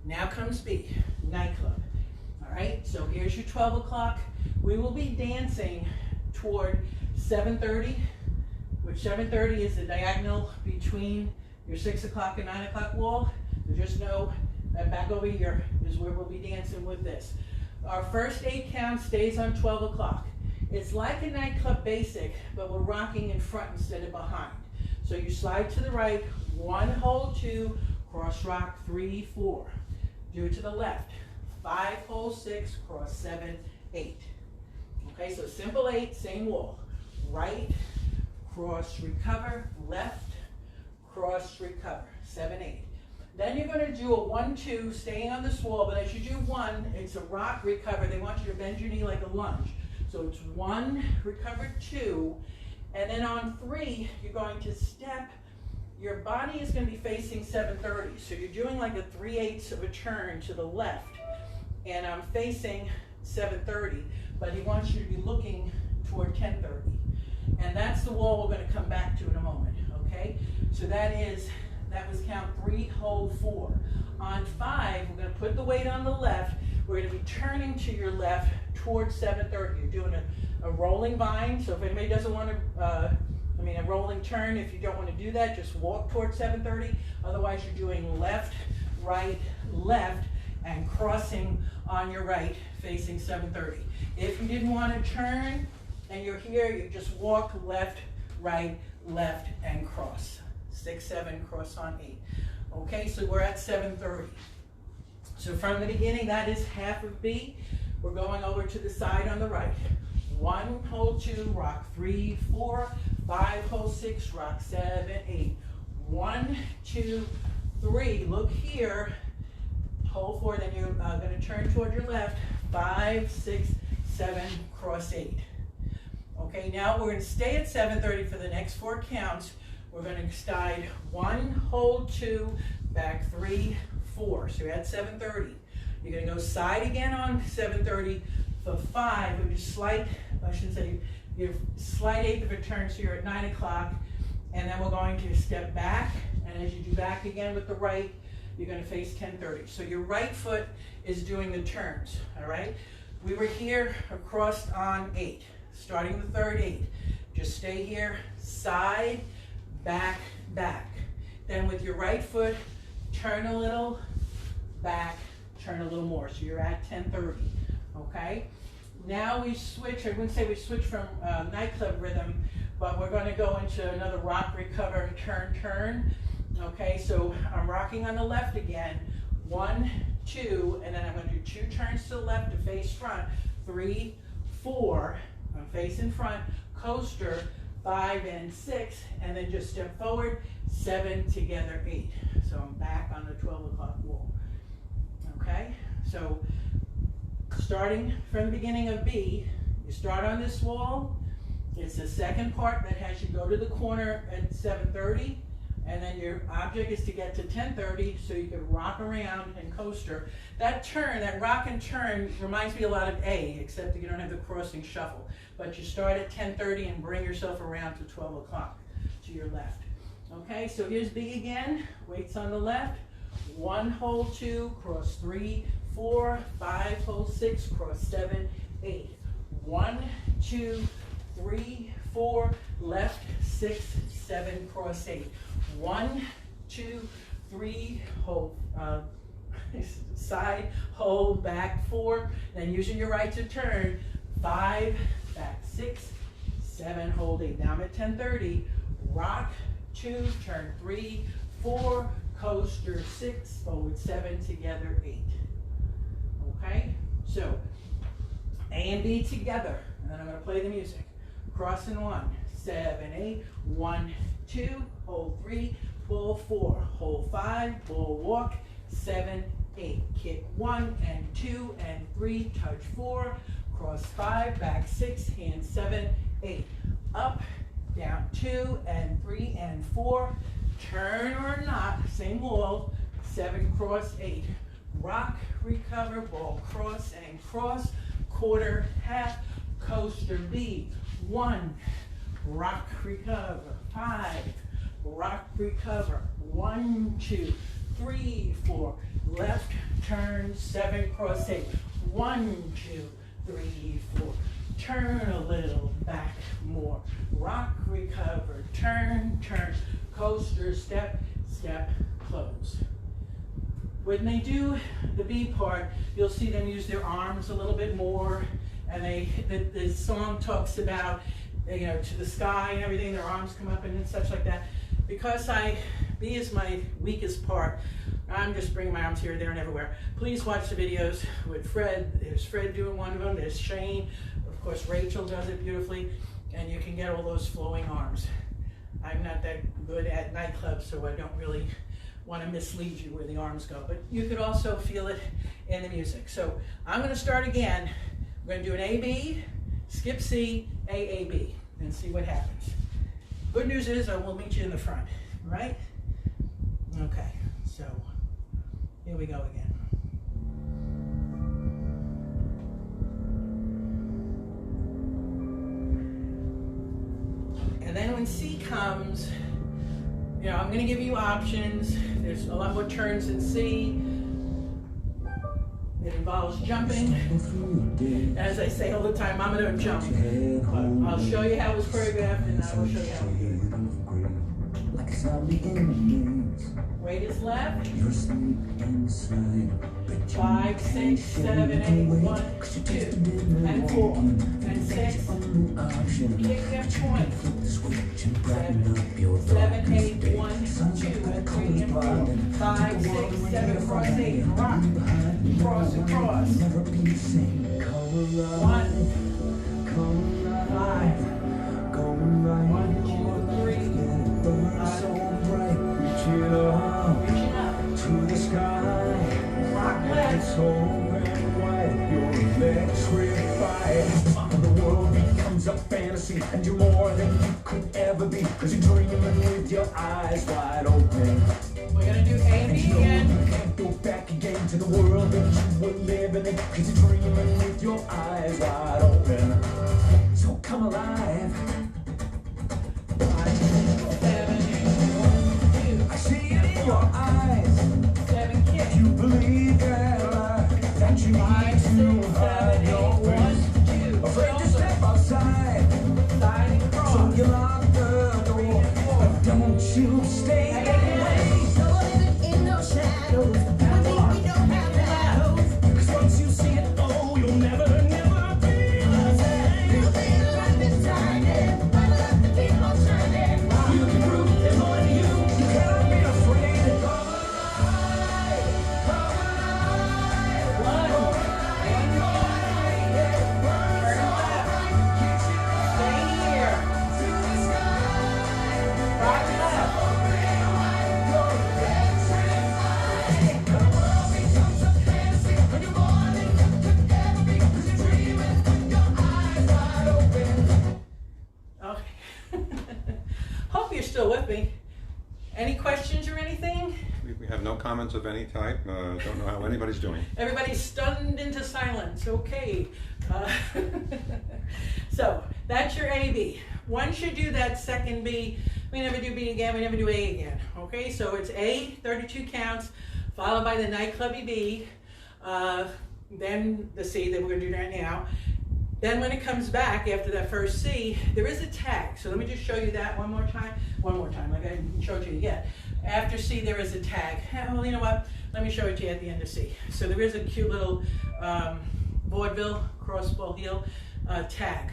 now comes B, nightclub. All right, so here's your 12 o'clock. We will be dancing toward 7:30, which 7:30 is the diagonal between your 6 o'clock and 9 o'clock wall. So just know that back over here is where we'll be dancing with this. Our first 8 count stays on 12 o'clock. It's like a nightclub basic, but we're rocking in front instead of behind. So you slide to the right, 1, hold 2, cross rock 3, 4. Do it to the left, 5, hold 6, cross 7, 8. Okay, so simple 8, same wall. Right, cross, recover, left, cross, recover, 7, 8. Then you're going to do a 1, 2, staying on this wall, but as you do 1, it's a rock, recover. They want you to bend your knee like a lunge. So it's 1, recover 2, and then on 3, you're going to step. Your body is going to be facing 7:30. So you're doing like a 3/8 of a turn to the left, and I'm facing 7:30, but he wants you to be looking toward 10:30. And that's the wall we're going to come back to in a moment, okay? So that was count 3, hold 4. On 5, we're going to put the weight on the left. We're going to be turning to your left towards 7:30. You're doing a rolling vine, so if anybody doesn't want to, a rolling turn, if you don't want to do that, just walk towards 7:30. Otherwise, you're doing left, right, left, and crossing on your right, facing 7:30. If you didn't want to turn, and you're here, you just walk left, right, left, and cross. 6, 7, cross on 8. Okay, so we're at 7:30. So from the beginning, that is half of B. We're going over to the side on the right. 1, hold 2, rock 3, 4, 5, hold 6, rock 7, 8. 1, 2, 3, look here, hold 4, then you're going to turn toward your left, 5, 6, 7, cross 8. Okay, now we're going to stay at 7:30 for the next 4 counts. We're going to slide 1, hold 2, back 3, 4. So you're at 7:30. You're going to go side again on 7:30 for 5, which is slight, I should say, your slight 8th of a turn, so you're at 9 o'clock. and then we're going to step back, and as you do back again with the right, you're gonna face 10-30. So your right foot is doing the turns, all right? We were here across on 8, starting the third 8. Just stay here, side, back, back. Then with your right foot, turn a little, back, turn a little more. So you're at 10-30, okay? Now we switch, I wouldn't say we switch from nightclub rhythm, but we're gonna go into another rock, recover, turn, turn. Okay, so I'm rocking on the left again. 1, 2, and then I'm gonna do 2 turns to the left to face front. 3, 4, I'm facing front, coaster, 5 and 6, and then just step forward, 7, together 8. So I'm back on the 12 o'clock wall. Okay, so starting from the beginning of B, you start on this wall. It's the second part that has you go to the corner at 7:30, and then your object is to get to 10:30 so you can rock around and coaster. That turn, that rock and turn, reminds me a lot of A, except that you don't have the crossing shuffle. But you start at 10:30 and bring yourself around to 12 o'clock to your left. Okay, so here's B again. Weights on the left. 1, hold 2, cross 3, 4, 5, hold 6, cross 7, 8. 1, 2, 3, 4, left, 6, 7, cross 8. 1, 2, 3, hold, side, hold, back 4, then using your right to turn, 5, back 6, 7, hold 8. Now I'm at 10:30, rock 2, turn 3, 4, coaster 6, forward 7, together 8. Okay, so A and B together, and then I'm going to play the music. Crossing 1, 7, 8, 1, 2, hold 3, pull 4, hold 5, bull walk 7, 8, kick 1 and 2 and 3, touch 4, cross 5, back 6, hand 7, 8, up, down 2 and 3 and 4, turn or not, same wall, 7, cross 8, rock, recover, ball, cross and cross, quarter, half, coaster B, 1, rock, recover, 5, rock, recover, 1, 2, 3, 4, left, turn, 7, cross 8, 1, 2, 3, 4, turn a little, back more, rock, recover, turn, turn, coaster, step, step, close. When they do the B part, you'll see them use their arms a little bit more, and the song talks about, you know, to the sky and everything, their arms come up and such like that. Because B is my weakest part, I'm just bringing my arms here, there, and everywhere. Please watch the videos with Fred. There's Fred doing one of them, there's Shane, of course Rachel does it beautifully, and you can get all those flowing arms. I'm not that good at nightclubs, so I don't really want to mislead you where the arms go, but you could also feel it in the music. So I'm going to start again. We're going to do an A-B, skip C, A-A-B, and see what happens. Good news is I will meet you in the front, right? Okay, so here we go again. And then when C comes, you know, I'm going to give you options. There's a lot more turns in C. It involves jumping. As I say all the time, I'm going to jump. But I'll show you how it was choreographed, and I will show you how we do it. Weight is left. 5, 6, 7, 8, 1, 2, and 4, and 6. Kick that point. 7, 8, 1, 2, and 3, and 4. 5, 6, 7, cross 8, rock. Cross across. 1, 5. 1, 2, 3. Reaching up. To the sky, Rock left. it's so red white, you're electrified. The world becomes a fantasy, and you're more than you could ever be, cause you're dreaming with your eyes wide open. We're gonna do A and B again. You can't go back again to the world that you were living in, cause you're dreaming with your eyes wide open. So come alive. 5, 6, 7, your eyes. 7 kick. You believe that lie, that you 5, need 6, to 7, hide 8. your 1, face. 2. Afraid to step outside, Side and so cross. you lock the door. But don't you stay that way. So living in those shadows, we think we don't have that hope. 'Cause once you see it, oh, you'll never, never be the same. You feel like it's shining, bubble up to keep on shining. You can prove there's more to you. You cannot be afraid. Come alive, come alive. 1. And go. Turn left. Stay here. Right left. Okay. Hope you're still with me. Any questions or anything? We have no comments of any type. Don't know how anybody's doing. Everybody's stunned into silence. Okay. So that's your A, B. Once you do that second B, we never do B again, we never do A again. Okay, so it's A, 32 counts, followed by the nightclubby B, then the C that we're gonna do right now. Then when it comes back after that first C, there is a tag. So let me just show you that one more time, like I showed you yet. After C, there is a tag. Well, you know what? Let me show it to you at the end of C. So there is a cute little vaudeville crossball heel tag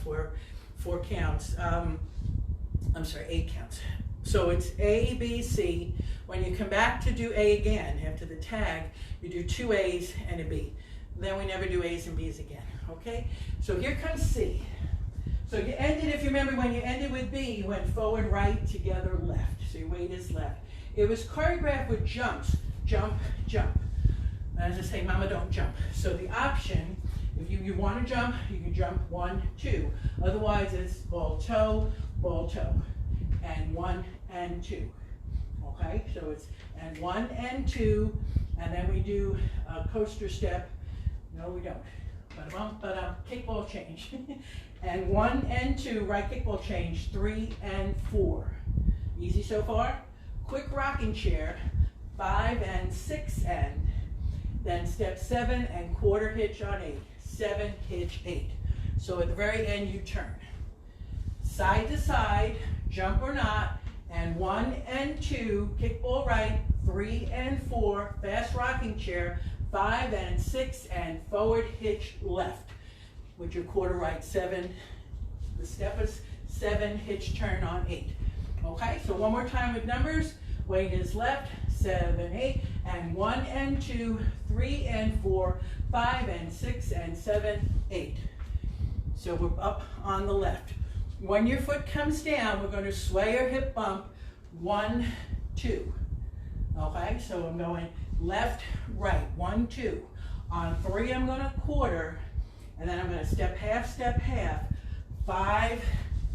for 4 counts. I'm sorry, 8 counts. So it's A, B, C. When you come back to do A again, after the tag, you do 2 A's and a B. Then we never do A's and B's again, okay? So here comes C. So you ended, if you remember, when you ended with B, you went forward, right, together, left. So your weight is left. It was choreographed with jumps, jump, jump. As I say, mama, don't jump. So the option, if you want to jump, you can jump 1, 2. Otherwise, it's ball, toe, and 1 and 2. Okay, so it's and 1 and 2, and then we do a coaster step. No, we don't. But kickball change. And 1 and 2, right kickball change, 3 and 4. Easy so far? Quick rocking chair, 5 and 6 and. Then step 7 and quarter hitch on 8. 7, hitch, 8. So at the very end you turn. Side to side, jump or not, and 1 and 2, kickball right, 3 and 4, fast rocking chair, 5 and 6 and forward hitch left. With your quarter right, 7, the step is 7, hitch turn on 8. Okay, so one more time with numbers. Weight is left, 7, 8, and 1 and 2, 3 and 4, 5 and 6 and 7, 8. So we're up on the left. When your foot comes down, we're going to sway or hip bump, 1, 2. Okay, so I'm going left, right, 1, 2. On 3, I'm going to quarter, and then I'm going to step half, 5,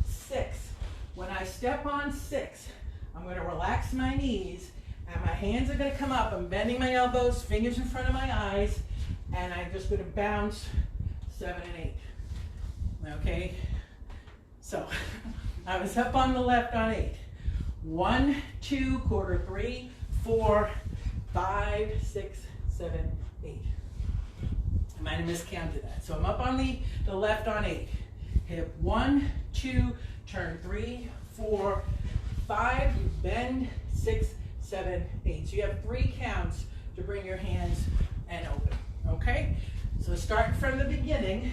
6. When I step on 6, I'm going to relax my knees, and my hands are going to come up. I'm bending my elbows, fingers in front of my eyes, and I'm just going to bounce 7 and 8. Okay? So, I was up on the left on 8. 1, 2, quarter, 3, 4, 5, 6, 7, 8. I might have miscounted that. So I'm up on the left on 8. Hip 1, 2, turn 3, 4, 5, you bend, 6, 7, 8. So you have 3 counts to bring your hands and open, okay? So starting from the beginning,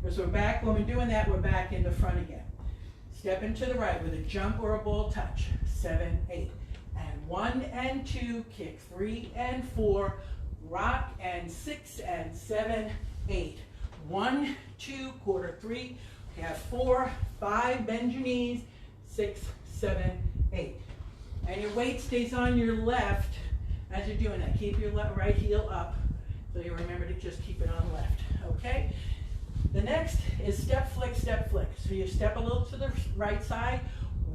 because we're back, when we're doing that, we're back in the front again. Step into the right with a jump or a ball touch, 7, 8. And 1 and 2, kick 3 and 4, rock and 6 and 7, 8. 1, 2, quarter 3, you have 4, 5, bend your knees, 6, 7, 8. And your weight stays on your left as you're doing that. Keep your right heel up so you remember to just keep it on left, okay? The next is step flick, step flick. So you step a little to the right side,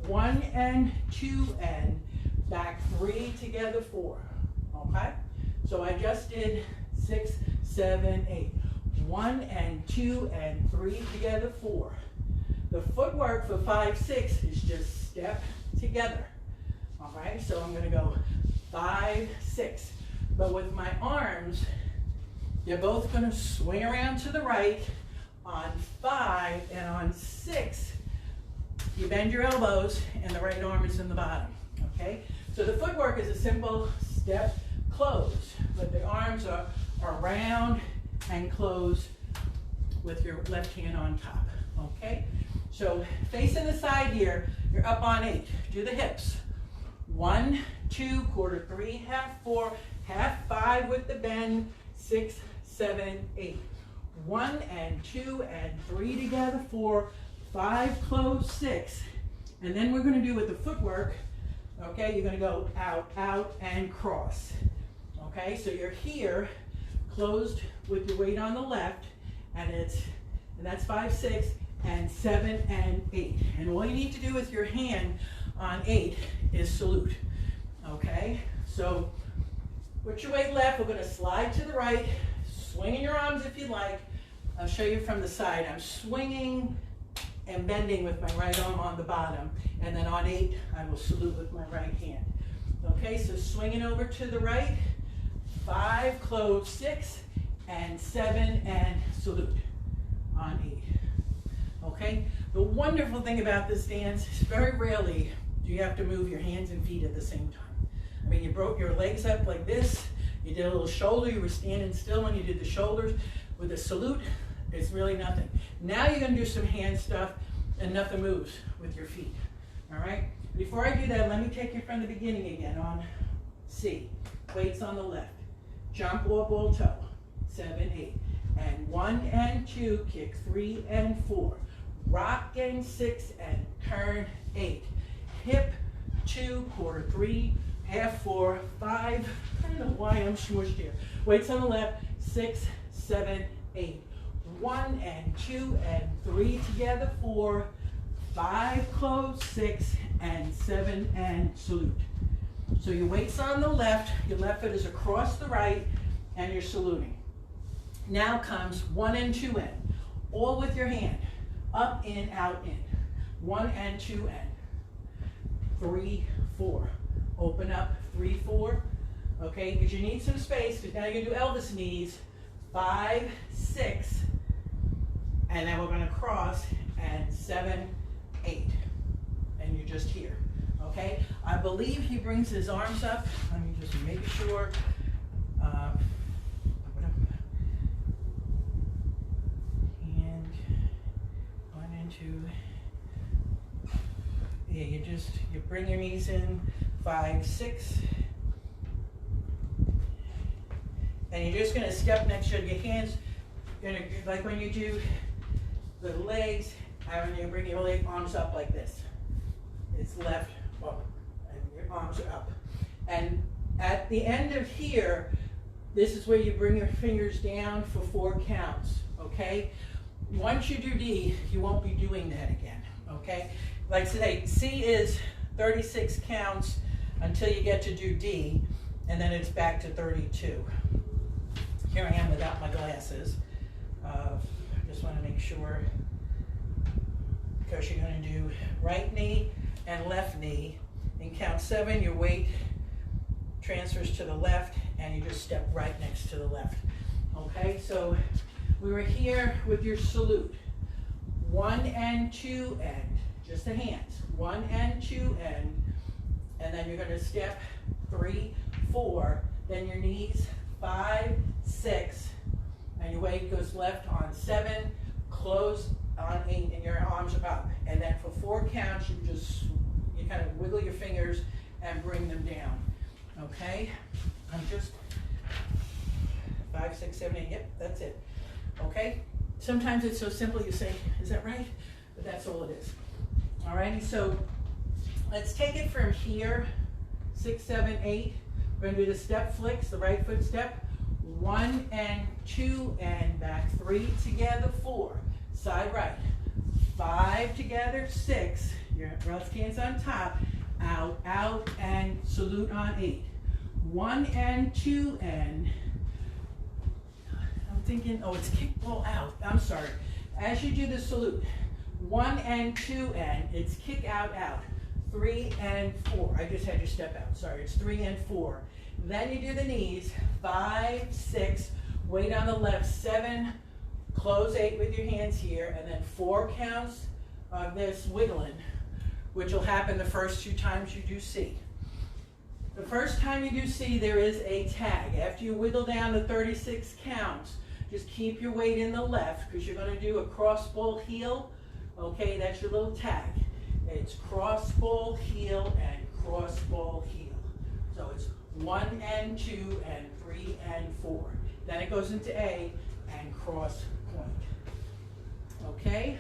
1 and 2 and back 3 together 4, okay? So I just did 6, 7, 8. 1 and 2 and 3 together 4. The footwork for 5, 6 is just step together. All right, so I'm gonna go 5, 6. But with my arms, you're both gonna swing around to the right on 5, and on 6, you bend your elbows and the right arm is in the bottom, okay? So the footwork is a simple step, close, but the arms are around and close with your left hand on top, okay? So facing the side here, you're up on 8. Do the hips. 1, 2, quarter 3, half 4, half 5 with the bend, 6, 7, 8. 1 and 2 and 3 together, 4, 5, close, 6. And then we're gonna do with the footwork, okay, you're gonna go out, out, and cross. Okay, so you're here, closed with your weight on the left, and that's 5, 6, and 7, and 8. And all you need to do with your hand on 8 is salute. Okay, so put your weight left, we're gonna slide to the right, swinging your arms if you like. I'll show you from the side. I'm swinging and bending with my right arm on the bottom, and then on 8, I will salute with my right hand. Okay, so swinging over to the right, 5, close, 6, and 7, and salute on 8. Okay, the wonderful thing about this dance is very rarely do you have to move your hands and feet at the same time. I mean, you broke your legs up like this, you did a little shoulder, you were standing still when you did the shoulders. With a salute, it's really nothing. Now you're gonna do some hand stuff and nothing moves with your feet, all right? Before I do that, let me take you from the beginning again on C. Weights on the left, jump or ball toe, 7, 8. And 1 and 2, kick 3 and 4. Rock and 6 and turn 8. Hip 2, quarter 3, half 4, 5. I don't know why I'm smushed here. Weights on the left, 6, 7, 8. 1 and 2 and 3 together, 4, 5, close, 6, and 7, and salute. So your weight's on the left, your left foot is across the right, and you're saluting. Now comes 1 and 2 in, all with your hand. Up, in, out, in. 1 and 2 in. 3, 4. Open up, 3, 4. Okay, because you need some space, because now you're going to do Elvis knees. 5, 6, and then we're going to cross, and 7, 8. And you're just here. Okay, I believe he brings his arms up. Let me just make sure. And 1 and 2. Yeah, you bring your knees in. 5, 6. And you're just going to step next to your hands. Like when you do the legs, and you bring your arms up like this. It's left up, and your arms are up. And at the end of here, this is where you bring your fingers down for 4 counts, okay? Once you do D, you won't be doing that again, okay? Like today, C is 36 counts until you get to do D, and then it's back to 32. Here I am without my glasses. I just want to make sure, because you're going to do right knee and left knee. In count 7, your weight transfers to the left, and you just step right next to the left. Okay, so we were here with your salute. 1 and 2 and just the hands. 1 and 2 and then you're going to step 3, 4, then your knees, 5, 6, and your weight goes left on 7, close on 8, and your arms are up. And then for 4 counts, you kind of wiggle your fingers and bring them down. Okay? I'm just 5, 6, 7, 8. Yep, that's it. Okay? Sometimes it's so simple you say, is that right? But that's all it is. Alrighty, so let's take it from here. 6, 7, 8. We're going to do the step flicks, the right foot step. 1 and 2 and back. 3 together, 4. Side right. 5 together, 6. Your left hand's on top. Out, out, and salute on 8. 1 and 2 and. I'm thinking, oh, it's kick ball out. I'm sorry. As you do the salute, 1 and 2 and it's kick out, out. 3 and 4. I just had you step out, sorry, it's 3 and 4. Then you do the knees, 5, 6, weight on the left, 7, close 8 with your hands here, and then 4 counts of this wiggling, which will happen the first 2 times you do C. The first time you do C, there is a tag. After you wiggle down to 36 counts, just keep your weight in the left, because you're going to do a cross ball heel. Okay, that's your little tag. It's cross ball heel and cross ball heel. So it's 1 and 2 and 3 and 4. Then it goes into A and cross point. Okay?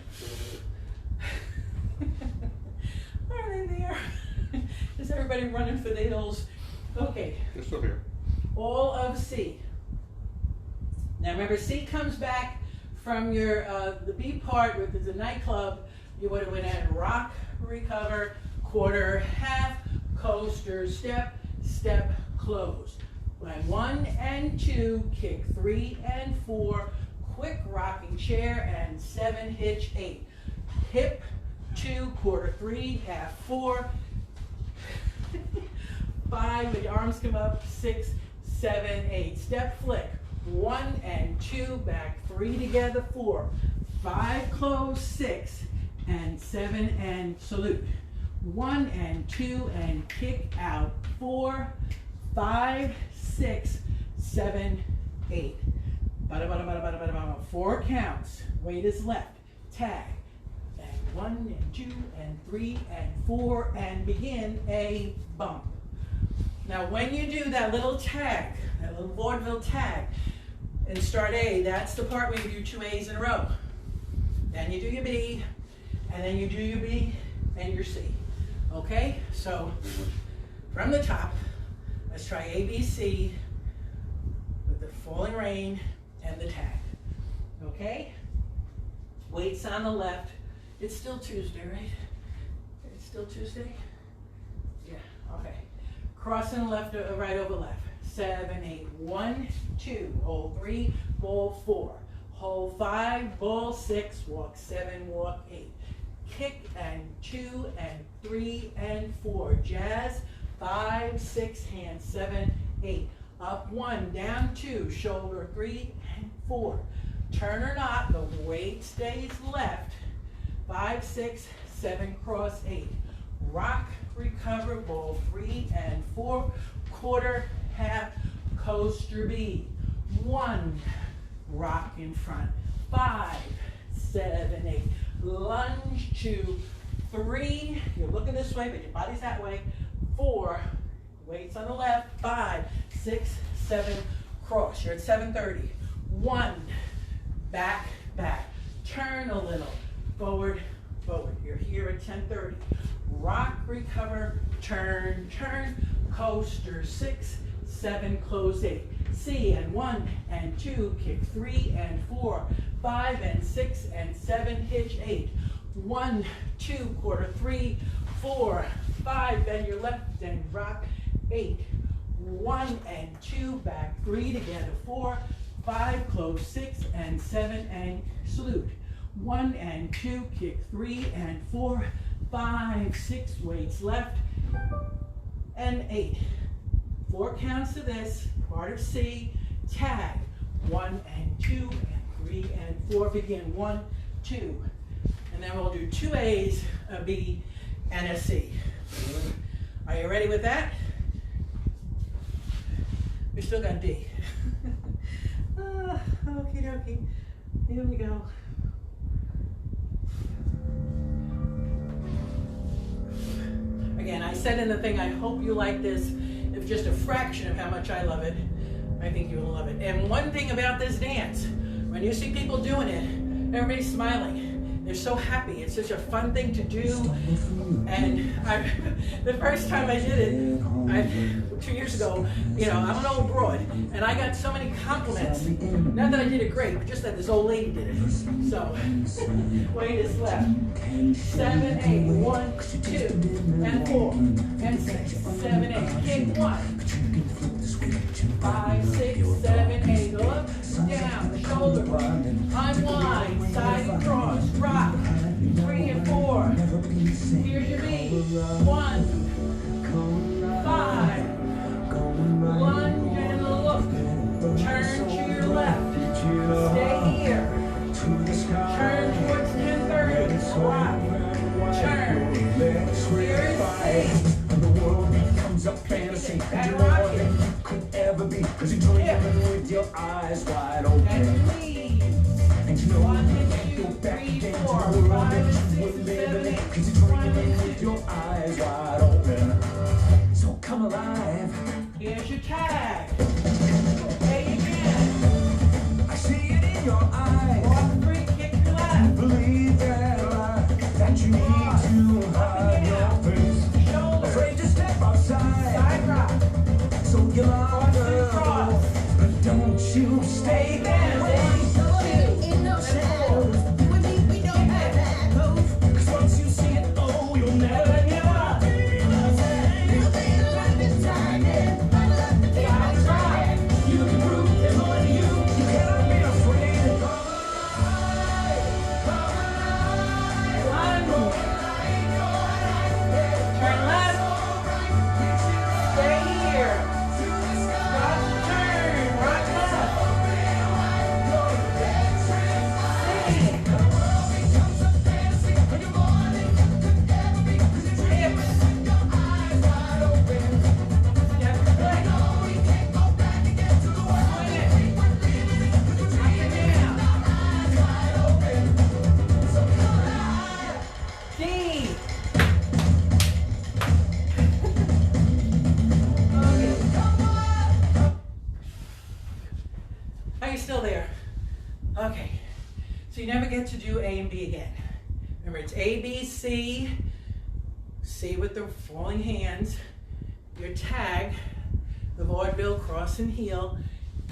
Are they there? Is everybody running for the hills? Okay. They're still here. All of C. Now remember, C comes back from your the B part, which is a nightclub. You would have went at rock, recover, quarter, half, coaster, step, step, close. Line 1 and 2, kick 3 and 4, quick rocking chair, and 7, hitch 8. Hip 2, quarter 3, half 4, 5, with your arms come up, 6, 7, 8. Step flick, 1 and 2, back 3 together, 4, 5, close, 6, and 7, and salute. 1 and 2, and kick out, 4, 5, 6, 7, 8. Bada, bada, bada, bada, bada, bada. 4 counts, weight is left, tag, and 1 and 2 and 3 and 4, and begin a bump. Now when you do that little tag, that little vaudeville tag, and start A, that's the part where you do 2 A's in a row. Then you do your B, and then you do your B and your C. Okay, so from the top, let's try A, B, C with the falling rain and the tag. Okay, weights on the left. It's still Tuesday, right? It's still Tuesday? Yeah, okay. Crossing left, right over left. 7, 8, 1, 2, hold 3, ball 4, hold 5, ball 6, walk 7, walk 8. Kick and 2 and 3 and 4. Jazz, 5, 6, hand 7, 8. Up 1, down 2, shoulder 3 and 4. Turn or not, the weight stays left. 5, 6, 7, cross 8. Rock, recover, ball 3 and 4. Quarter, half, coaster B. 1, rock in front. 5, 7, 8. Lunge 2, 3. You're looking this way, but your body's that way. 4, weights on the left. 5, 6, 7, cross. You're at 7:30. 1, back, back. Turn a little. Forward, forward. You're here at 10:30. Rock, recover, turn, turn. Coaster 6, 7, close 8. C and 1 and 2, kick 3 and 4, 5 and 6 and 7, hitch 8. 1, 2, quarter 3, 4, 5, bend your left and rock 8. 1 and 2, back 3 together, 4, 5, close 6 and 7 and salute. 1 and 2, kick 3 and 4, 5, 6, weights left, and 8. 4 counts to this, part of C, tag. 1 and 2 and 3 and 4, begin 1, 2. And then we'll do 2 A's, a B, and a C. Are you ready with that? We still got D. Okie dokie. Here we go. Again, I said in the thing, I hope you like this. If just a fraction of how much I love it, I think you will love it. And one thing about this dance, when you see people doing it, everybody's smiling. They're so happy. It's such a fun thing to do. And the first time I did it, 2 years ago, you know, I'm an old broad, and I got so many compliments. Not that I did it great, but just that this old lady did it. So, weight is left. 7, 8, 1, 2, and 4, and 6, 7, 8. Kick 1. 5, 6, 7, 8. Go up, down, shoulder, unwind, side cross, rock. 3 and 4. Here's your B. 1. And you're more than you could ever be, 'cause you're dreaming with your eyes wide open. And you know you can't go back again to the world that you were living in, 'cause you're dreaming with your eyes wide open. So come alive. Here's your tag. There you go. I see it in your eyes. Walk free, kick your left. Believe that lie, that you need to hide your face. Shoulder. Afraid to step outside. Side rock. So get on Cross. but don't you stay there. In no shadows, you and me, we don't have that close. 'Cause once you see it, oh, you'll never give up. You'll be like this time, yeah. I'm love to keep on trying. You can prove there's more to you. You cannot be afraid. Come alive, come alive. Turn left. Stay here. Stop, turn. Right left. Are you still there? Okay. So you never get to do A and B again. Remember, it's A, B, C. C with the falling hands. Your tag, the vaudeville, cross and heel.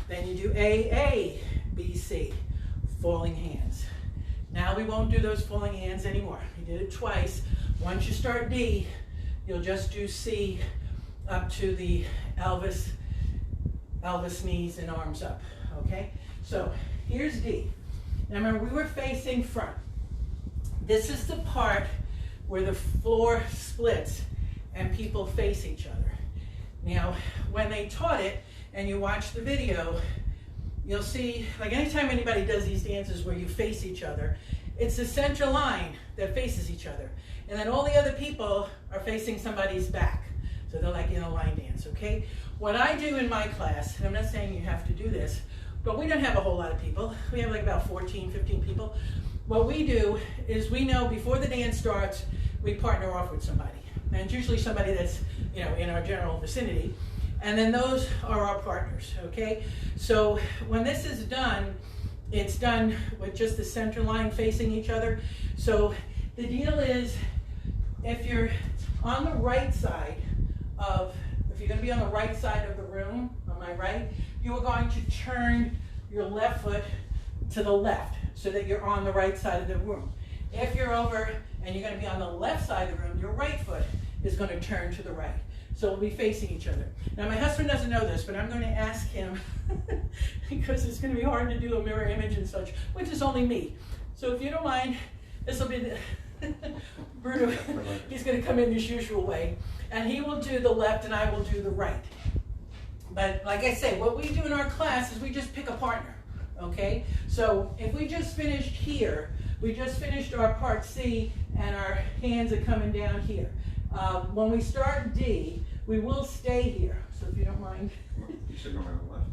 Then you do A, B, C, falling hands. Now we won't do those falling hands anymore. We did it twice. Once you start D, you'll just do C up to the Elvis knees and arms up, okay? So here's D. Now remember, we were facing front. This is the part where the floor splits and people face each other. Now, when they taught it and you watch the video, you'll see, like anytime anybody does these dances where you face each other, it's the center line that faces each other. And then all the other people are facing somebody's back. So they're like in a line dance, okay? What I do in my class, and I'm not saying you have to do this, but we don't have a whole lot of people. We have like about 14, 15 people. What we do is we know before the dance starts, we partner off with somebody. And it's usually somebody that's, you know, in our general vicinity. And then those are our partners, okay? So when this is done, it's done with just the center line facing each other. So the deal is, if you're on the right side of, if you're gonna be on the right side of the room, on my right, you are going to turn your left foot to the left so that you're on the right side of the room. If you're over and you're gonna be on the left side of the room, your right foot is gonna turn to the right. So we'll be facing each other. Now my husband doesn't know this, but I'm going to ask him because it's going to be hard to do a mirror image and such, which is only me. So if you don't mind, this will be the Bruno, he's going to come in his usual way, and he will do the left and I will do the right. But like I say, what we do in our class is we just pick a partner, okay? So if we just finished here, we just finished our part C and our hands are coming down here. When we start D, we will stay here. So if you don't mind. You should go on the left.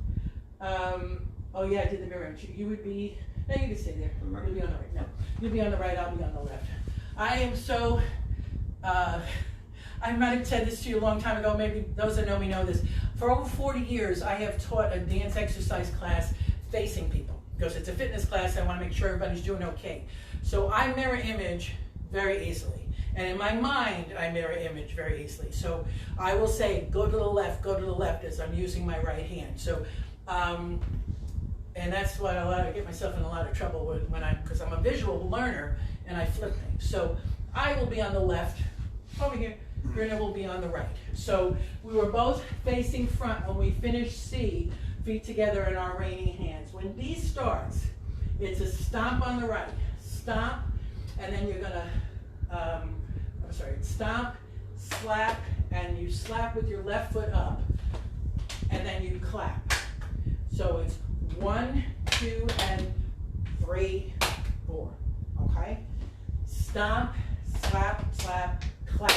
Oh yeah, I did the mirror image. You would be, no, you can stay there. You'll be on the right. No, you'll be on the right, I'll be on the left. I am so, I might have said this to you a long time ago, maybe those that know me know this. For over 40 years, I have taught a dance exercise class facing people. Because it's a fitness class, I want to make sure everybody's doing okay. So I mirror image very easily. And in my mind, I mirror image very easily. So I will say, go to the left as I'm using my right hand. So, and that's what I get myself in a lot of trouble with because I'm a visual learner and I flip things. So I will be on the left, over here, Bruna will be on the right. So we were both facing front when we finished C, feet together in our reining hands. When D starts, it's a stomp on the right, stomp, and then you're gonna, stomp, slap, and you slap with your left foot up, and then you clap. So it's 1, 2, and 3, 4, okay? Stomp, slap, slap, clap.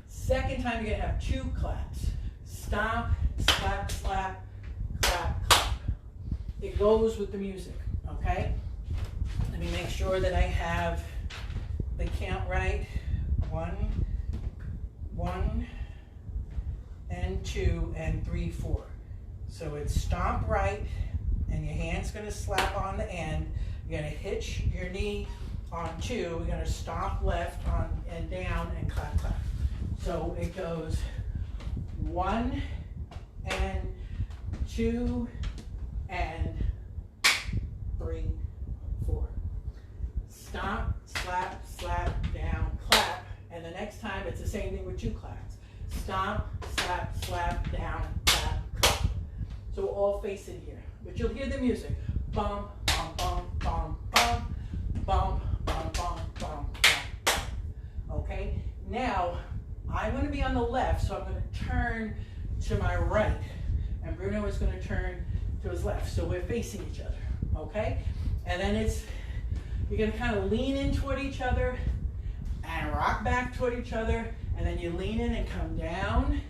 Second time you're gonna have 2 claps. stomp, slap, slap, clap, clap. It goes with the music, okay? Let me make sure that I have the count right. 1, and 2, and 3, 4. So it's stomp right, and your hand's gonna slap on the end. You're gonna hitch your knee on 2. You're gonna stomp left on and down and clap, clap. So it goes 1 and 2 and 3, 4. Stomp, slap, slap, down, clap. And the next time it's the same thing with 2 claps. Stomp, slap, slap, down, clap, clap. So we're all facing here. But you'll hear the music. Bum, bum, bum, bum, bum, bum, bum, bum, bum, bum. Okay? Now, I'm going to be on the left, so I'm going to turn to my right. And Bruno is going to turn to his left. So we're facing each other. Okay? And then you're going to kind of lean in toward each other and rock back toward each other. And then you lean in and come down.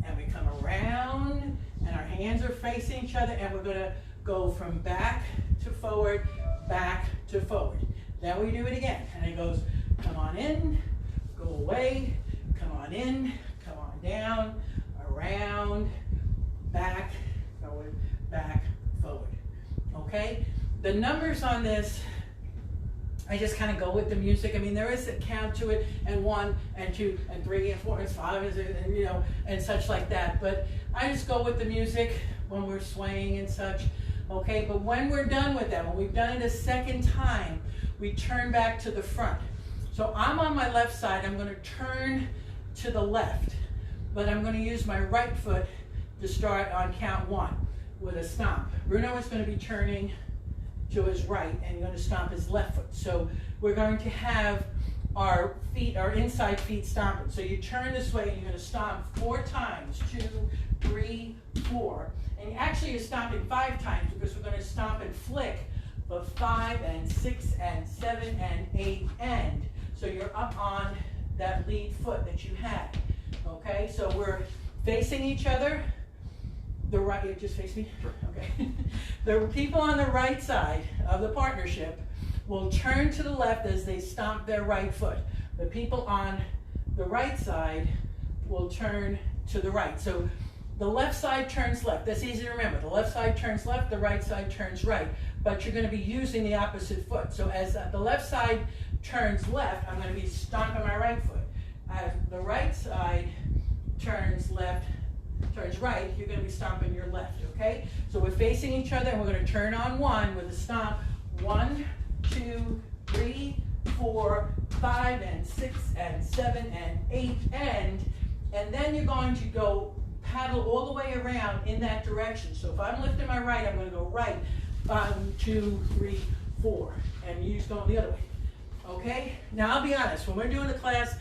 And we come around. And our hands are facing each other. And we're going to go from back to forward, back to forward. Then we do it again. And it goes, come on in, go away, come on in, come on down, around, back, forward, back, forward. Okay? The numbers on this, I just kind of go with the music. I mean, there is a count to it, and 1 and 2 and 3 and 4 and 5 and you know, and such like that. But I just go with the music when we're swaying and such. Okay, but when we're done with that, when we've done it a second time, we turn back to the front. So I'm on my left side. I'm going to turn to the left, but I'm going to use my right foot to start on count 1 with a stomp. Bruno is going to be turning to his right and going to stomp his left foot. So we're going to have our feet, our inside feet stomping. So you turn this way and you're going to stomp 4 times, 2, 3, 4. And actually you're stomping 5 times because we're going to stomp and flick for 5 and 6 and 7 and 8 and. So you're up on that lead foot that you had. Okay, so we're facing each other. The right, you just face me? Okay. The people on the right side of the partnership will turn to the left as they stomp their right foot. The people on the right side will turn to the right. So the left side turns left. That's easy to remember. The left side turns left, the right side turns right. But you're going to be using the opposite foot. So as the left side turns left, I'm going to be stomping my right foot. As the right side turns left, turns right, you're going to be stomping your left, okay? So we're facing each other and we're going to turn on 1 with a stomp. 1, 2, 3, 4, 5 and 6 and 7 and 8 and then you're going to go paddle all the way around in that direction. So if I'm lifting my right, I'm going to go right. 1, 2, 3, 4, and you just go the other way. Okay? Now I'll be honest, when we're doing the class,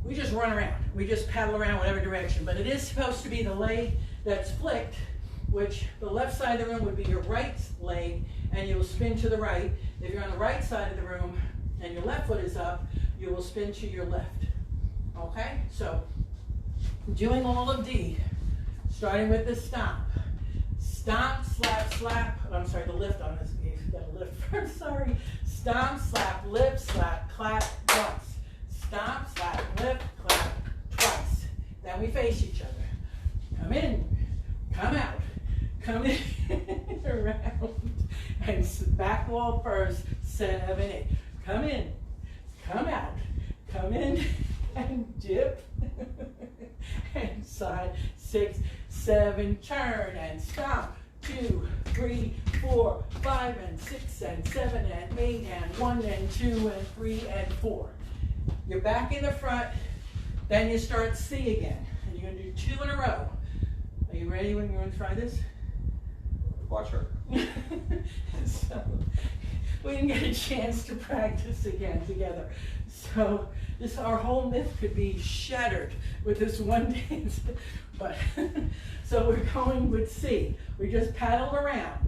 we just run around. We just paddle around whatever direction. But it is supposed to be the leg that's flicked, which the left side of the room would be your right leg, and you'll spin to the right. If you're on the right side of the room and your left foot is up, you will spin to your left. Okay? So, doing all of D, starting with the stomp. Stomp, slap, slap. Oh, I'm sorry, the lift on this. You've got to lift first, sorry. Stomp, slap, lip, slap, clap, once. Stomp, slap, lip, clap, twice. Then we face each other. Come in, come out, come in, around, and back wall first, 7, 8. Come in, come out, come in, and dip, and side, 6, 7, turn, and stomp. 2, 3, 4, 5, and 6, and 7, and 8, and 1, and 2, and 3, and 4. You're back in the front, then you start C again, and you're going to do 2 in a row. Are you ready when you're going to try this? Watch her. So, we didn't get a chance to practice again together. So, our whole myth could be shattered with this one dance. But, so we're going with C. We just paddle around.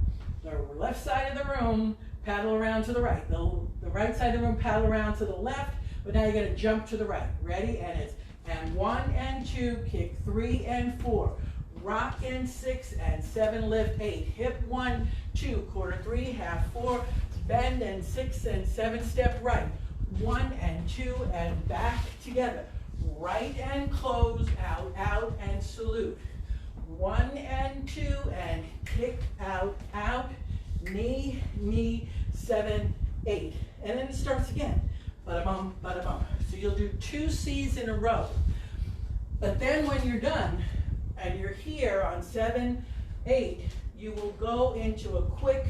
The left side of the room, paddle around to the right. The right side of the room, paddle around to the left. But now you're going to jump to the right. Ready? And it's and 1 and 2, kick 3 and 4. rock and 6 and 7, lift 8, hip 1, 2, quarter 3, half 4, bend and 6 and 7, step right, 1 and 2 and back together, right and close, out, out and salute, 1 and 2 and kick, out, out, knee, knee, 7, 8, and then it starts again, bada bum, bada bum. So you'll do 2 C's in a row, but then when you're done, and you're here on 7, 8, you will go into a quick,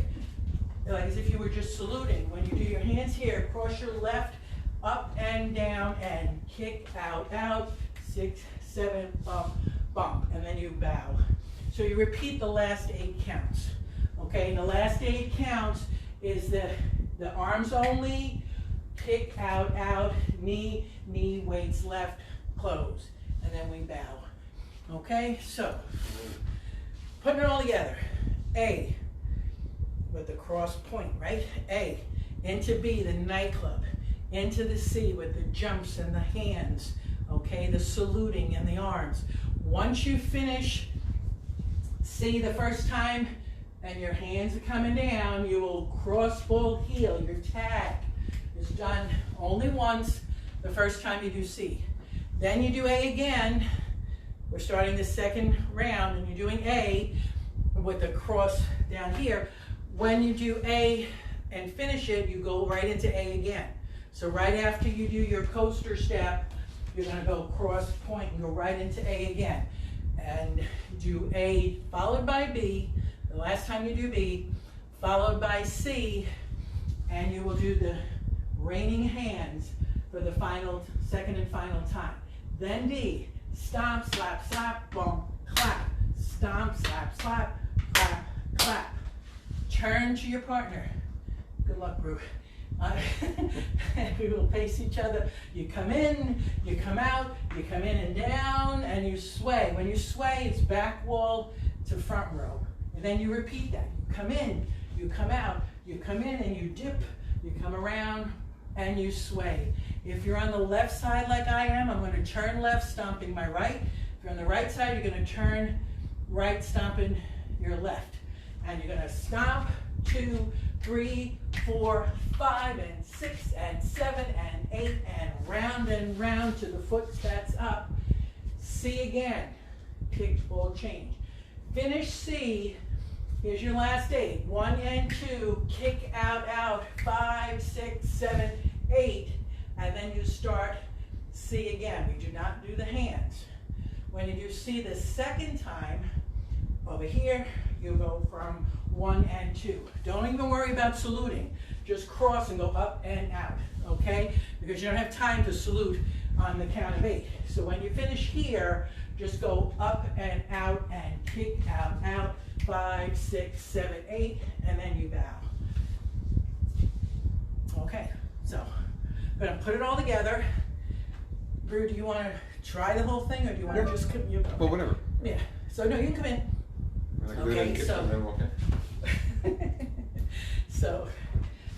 like as if you were just saluting. When you do your hands here, cross your left, up and down, and kick, out, out, 6, 7, bump, bump, and then you bow. So you repeat the last 8 counts. Okay, and the last 8 counts is the arms only, kick, out, out, knee, knee, weights left, close, and then we bow. Okay, so putting it all together. A with the cross point, right? A into B, the nightclub, into the C with the jumps and the hands, okay, the saluting and the arms. Once you finish C the first time and your hands are coming down, you will cross full heel. Your tag is done only once the first time you do C. Then you do A again. We're starting the second round and you're doing A with the cross down here. When you do A and finish it, you go right into A again. So right after you do your coaster step, you're gonna go cross point and go right into A again. And do A followed by B, the last time you do B, followed by C, and you will do the raining hands for the final, second and final time. Then D. Stomp, slap, slap, bump, clap. Stomp, slap, slap, clap, clap. Turn to your partner. Good luck, Brew. We will pace each other. You come in, you come out, you come in and down, and you sway. When you sway, it's back wall to front row. And then you repeat that. You come in, you come out, you come in and you dip, you come around, and you sway. If you're on the left side like I am, I'm going to turn left, stomping my right. If you're on the right side, you're going to turn right, stomping your left. And you're going to stomp 2, 3, 4, 5, and 6, and 7, and 8, and round to the foot that's up. C again, kick, ball, change. Finish C, here's your last 8. 1 and 2, kick, out, out, 5, 6, 7, 8, and then you start C again. We do not do the hands. When you do C the second time, over here, you go from 1 and 2. Don't even worry about saluting. Just cross and go up and out, okay? Because you don't have time to salute on the count of 8. So when you finish here, just go up and out and kick, out, out, 5, 6, 7, 8, and then you bow. Okay, so I'm gonna put it all together. Brew, do you want to try the whole thing, or do you want to just come? Okay. Well, whatever. Yeah. So no, you can come in. Okay, so so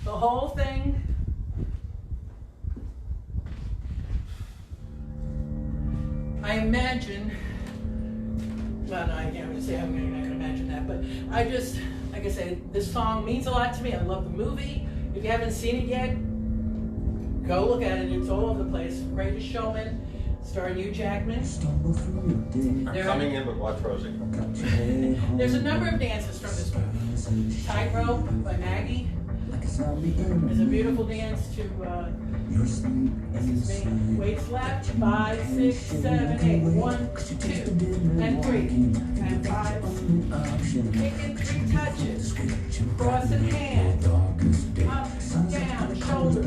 the whole thing. I imagine. Well, no, I can't really say I'm not gonna imagine that, but I just, like I said, this song means a lot to me. I love the movie. If you haven't seen it yet, go look at it. It's all over the place. Greatest Showman, starring Hugh Jackman. I'm coming in with Watch Rosie. There's a number of dances from this movie. Tightrope by Maggie. There's a beautiful dance to, this is me. Weights left, 5, 6, 7, 8. 1, 2, and 3, and 5. Taking 3 touches. Crossing hands. Up, down, shoulders.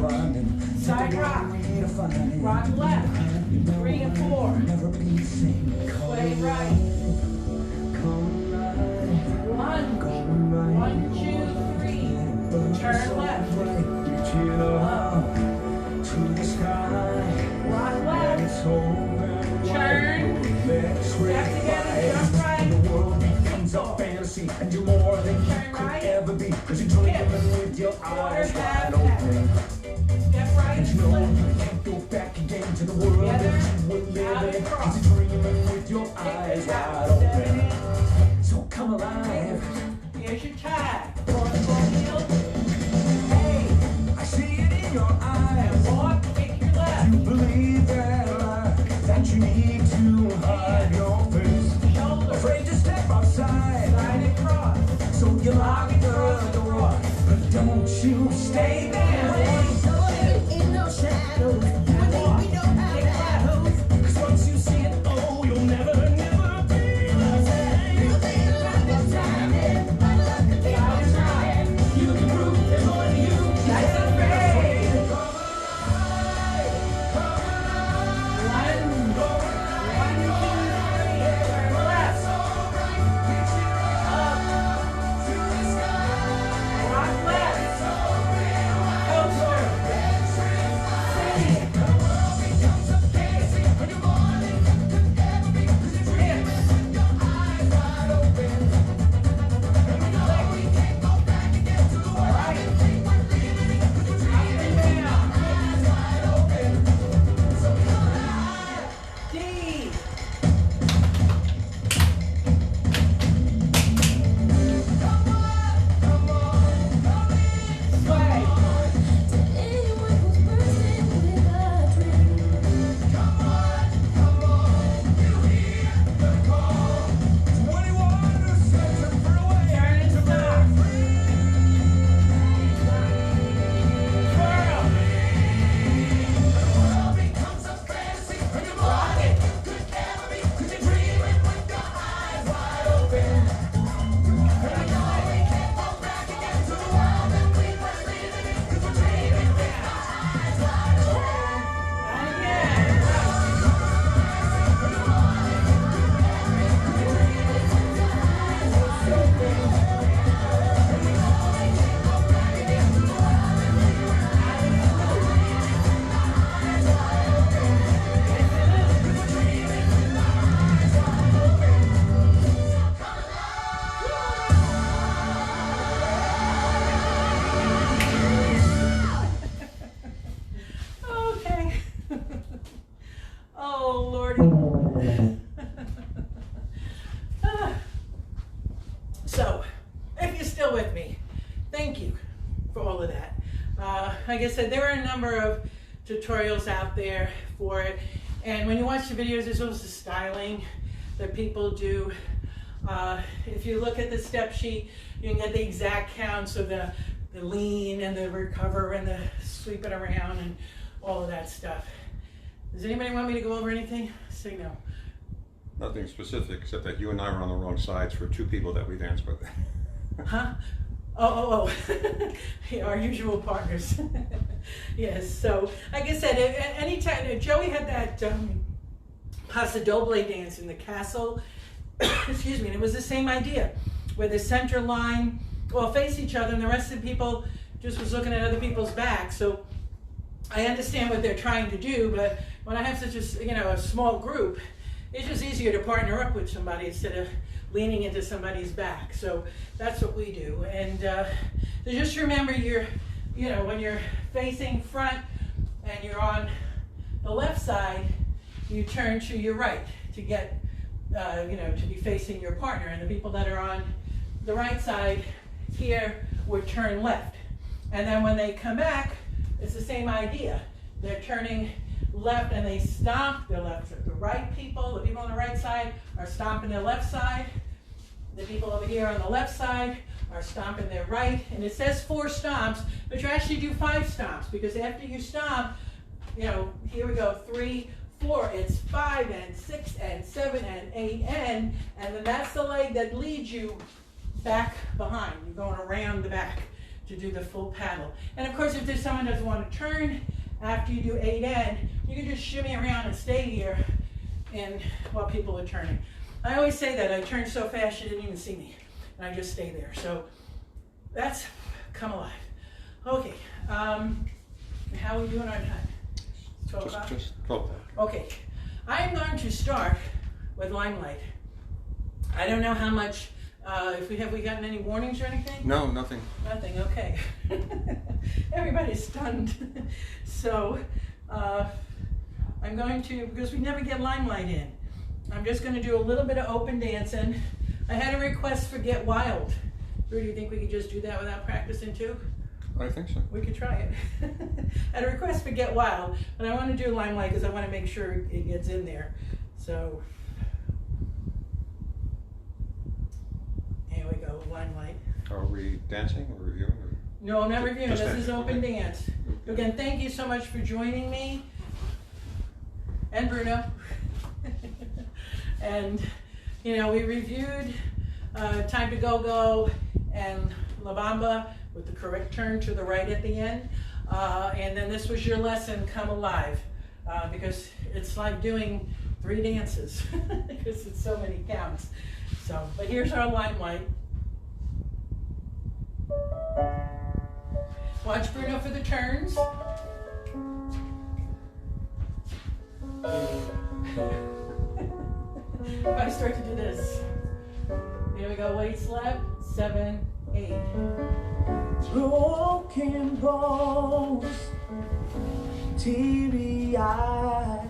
Side rock. Rock left. 3 and 4. Sway right. Lunge. 1, 2, 3. Turn left. Rock left. Turn. Step together. Jump right. Fantasy, and you're more than you could ever be, cause you're dreaming with your eyes wide open. Step right. And you know you can't go back again to the world that you were living, cause you're dreaming with your eyes wide open. So, if you're still with me, thank you for all of that. Like I said, there are a number of tutorials out there for it. And when you watch the videos, there's also styling that people do. If you look at the step sheet, you can get the exact counts of the lean and the recover and the sweep it around and all of that stuff. Does anybody want me to go over anything? Say no. Nothing specific, except that you and I were on the wrong sides for two people that we danced with. Huh? Oh. Yeah, our usual partners. Yes, so like I said, anytime, Joey had that Paso Doble dance in the castle, excuse me, and it was the same idea, where the center line all face each other and the rest of the people just was looking at other people's backs. So I understand what they're trying to do, but when I have such a small group, it's just easier to partner up with somebody instead of leaning into somebody's back. So that's what we do. And so just remember, when you're facing front and you're on the left side, you turn to your right to get, to be facing your partner. And the people that are on the right side here would turn left. And then when they come back, it's the same idea. They're turning left and they stomp their left. The right people, the people on the right side are stomping their left side. The people over here on the left side are stomping their right. And it says 4 stomps, but you actually do 5 stomps, because after you stomp, here we go, 3, 4, it's 5 and 6 and 7 and 8 and then that's the leg that leads you back behind. You're going around the back to do the full paddle. And of course, if there's someone who doesn't want to turn after you do 8 and, you can just shimmy around and stay here and while people are turning. I always say that I turn so fast you didn't even see me, and I just stay there. So that's Come Alive. Okay, how are we doing on time? 12 o'clock? Just 12 o'clock. Okay, I am going to start with Limelight. I don't know how much, if we gotten any warnings or anything? No, nothing. Nothing, okay. Everybody's stunned. So, I'm going to, because we never get Limelight in, I'm just going to do a little bit of open dancing. I had a request for Get Wild. Drew, do you think we could just do that without practicing too? I think so. We could try it. I had a request for Get Wild, but I want to do Limelight because I want to make sure it gets in there. So, here we go, Limelight. Are we dancing or reviewing? Or? No, I'm not reviewing. Just This is dancing, open okay. dance. Again, thank you so much for joining me. And Bruno. And, we reviewed Time to Go Go and La Bamba with the correct turn to the right at the end. And then this was your lesson, Come Alive, because it's like doing 3 dances because it's so many counts. So, but here's our Limelight. Watch Bruno for the turns. If I start to do this, here we go, weights left, 7, 8. Broken bones, teary eyes,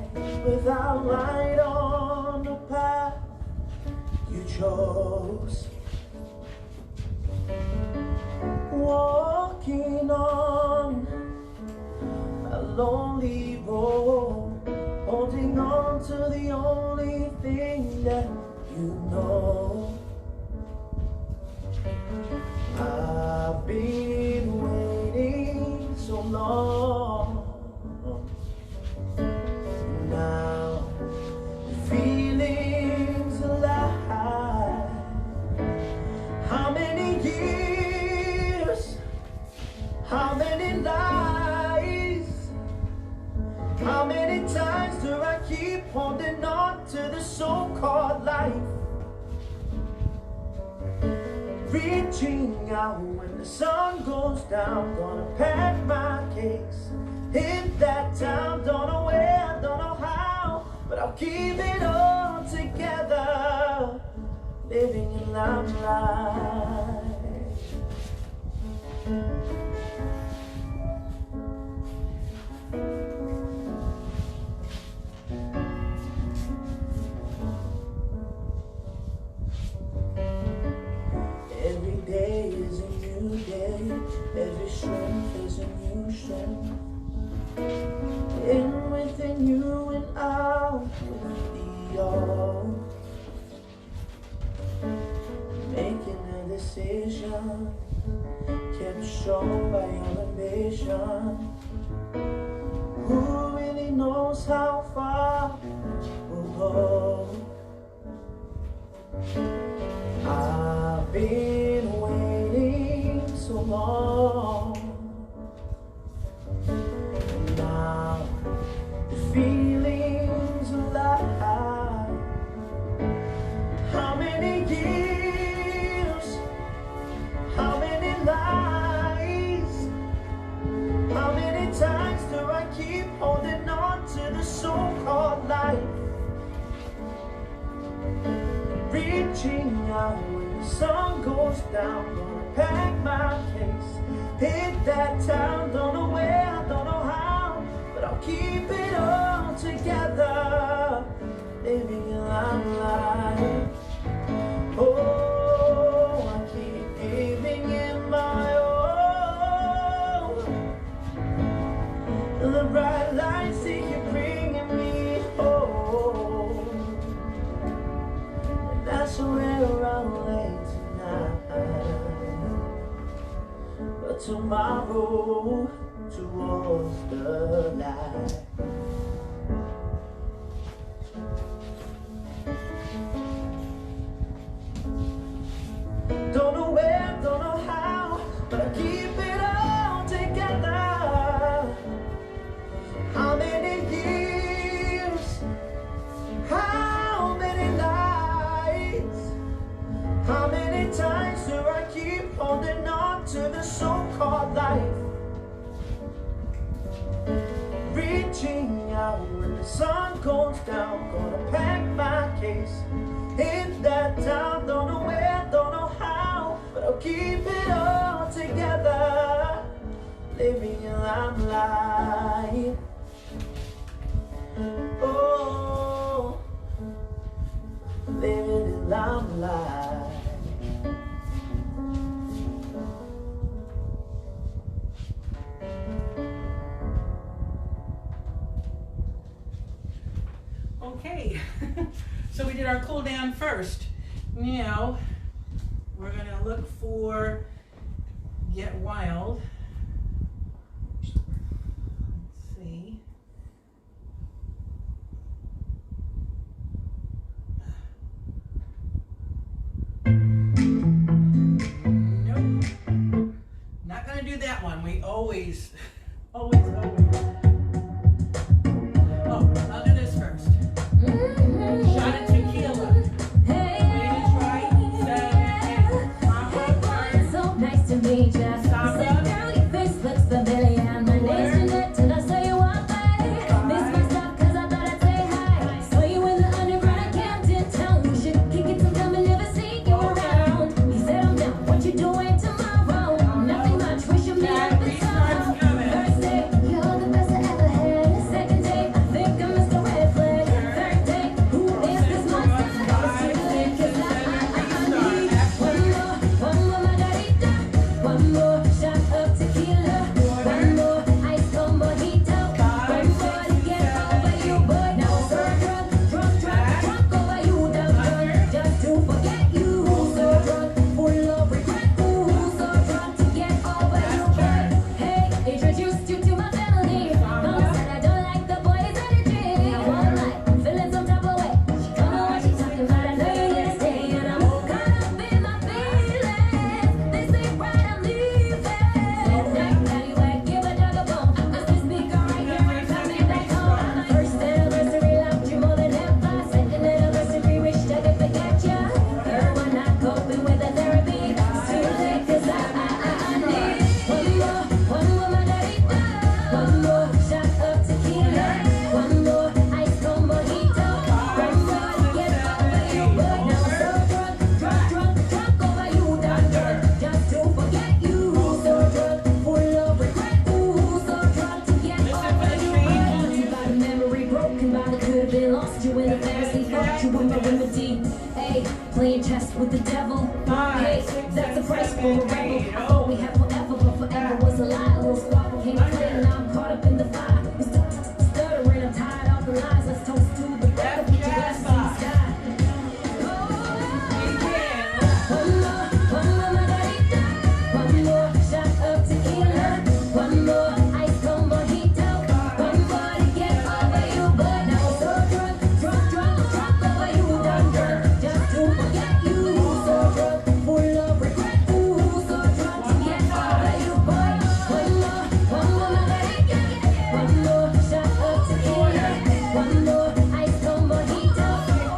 without light on the path you chose. Walking on a lonely road, holding on to the only thing that you know. I've been waiting so long. Now the feeling's alive. How many years? How many lies? How many times do I keep holding on to the so-called life? Reaching out when the sun goes down, gonna pack my case, hit that town, don't know where, don't know how, but I'll keep it all together, living in limelight. Every strength is a new strength. In within you and out with the all. Making a decision, kept strong by your ambition. Who really knows how far we'll go? I've been waiting so long. Now the feeling's alive. How many years? How many lies? How many times do I keep holding on to the so-called life? Reaching out when the sun goes down, gonna pack my case, hit that town, don't know where, don't know how, but I'll keep it all together, living a limelight. Oh, I keep giving it my all. The bright lights see you bringing me home. And that's where I'll lay tonight. But tomorrow, towards the light. Don't know where, don't know how, but I keep it all together. How many years? How many nights? How many times do I keep holding on to the so-called life? Reaching out when the sun goes down, gonna pack my case, hit that town, don't know where, don't know how, but I'll keep it all together, living a limelight. Oh, living a limelight. Okay, so we did our cool down first. Now, we're gonna look for Get Wild. Let's see. Nope, not gonna do that one. We always. Oh, I'll do this first. Shot of tequila. Ladies right, 7, 8. Mama, So nice to meet ya. Samba. Say, girl, your face looks familiar. My name's Jeanette, till I saw you walk by. Missed my stop 'cause I thought I'd say hi. Saw you in the underground at Camden Town. We should kick it sometime and never see you around. He said I'm down. What you doing tomorrow? Nothing much. We should meet up in Soho. First day, you're the best I ever had. Second day, I think I missed a red flag. Third day, who is this monster? It's too late 'cause I need one more margarita, one more shot of tequila, one more ice cold mojito, one more to get over you, boy. Now I'm so drunk over you, dog, just to forget you. So drunk, full of regret. Ooh, so drunk to get over you, boy. Hey, introduced you to my family. Mom said I don't like the boy's energy. I won't lie, I'm feeling some type of way. She don't know what she's talking about. I know you're here to stay, and I'm caught up in my feelings. They say right, I'm leaving. Anyway, give a dog a bone. 'Cause this speaker right here ain't coming back home. First anniversary, loved you more than ever. Second anniversary, wished I could forget ya. Third one, not coping with the therapy. It's too late 'cause I need one more margarita, one more shot of tequila, one more ice cold mojito, one more to get over you, but now I'm so drunk over you, doctor, just to forget you. So drunk, full of regret. Ooh, so drunk to get over you. Haunted by the memory, broken by the could have been lost. You in a fantasy, thought you were my remedy. Hey, playing chess with the devil. Hey, that's the price for a rebel. All we have forever, but forever one more margarita, one more shot of tequila, one more ice cold mojito, one more to get over you, boy. Now I'm so drunk, drunk, drunk, drunk over you, done drunk just to forget you. So drunk, full of regret. Ooh, so drunk to get over you, boy. One more margarita, one more shot of tequila, one more ice cold mojito,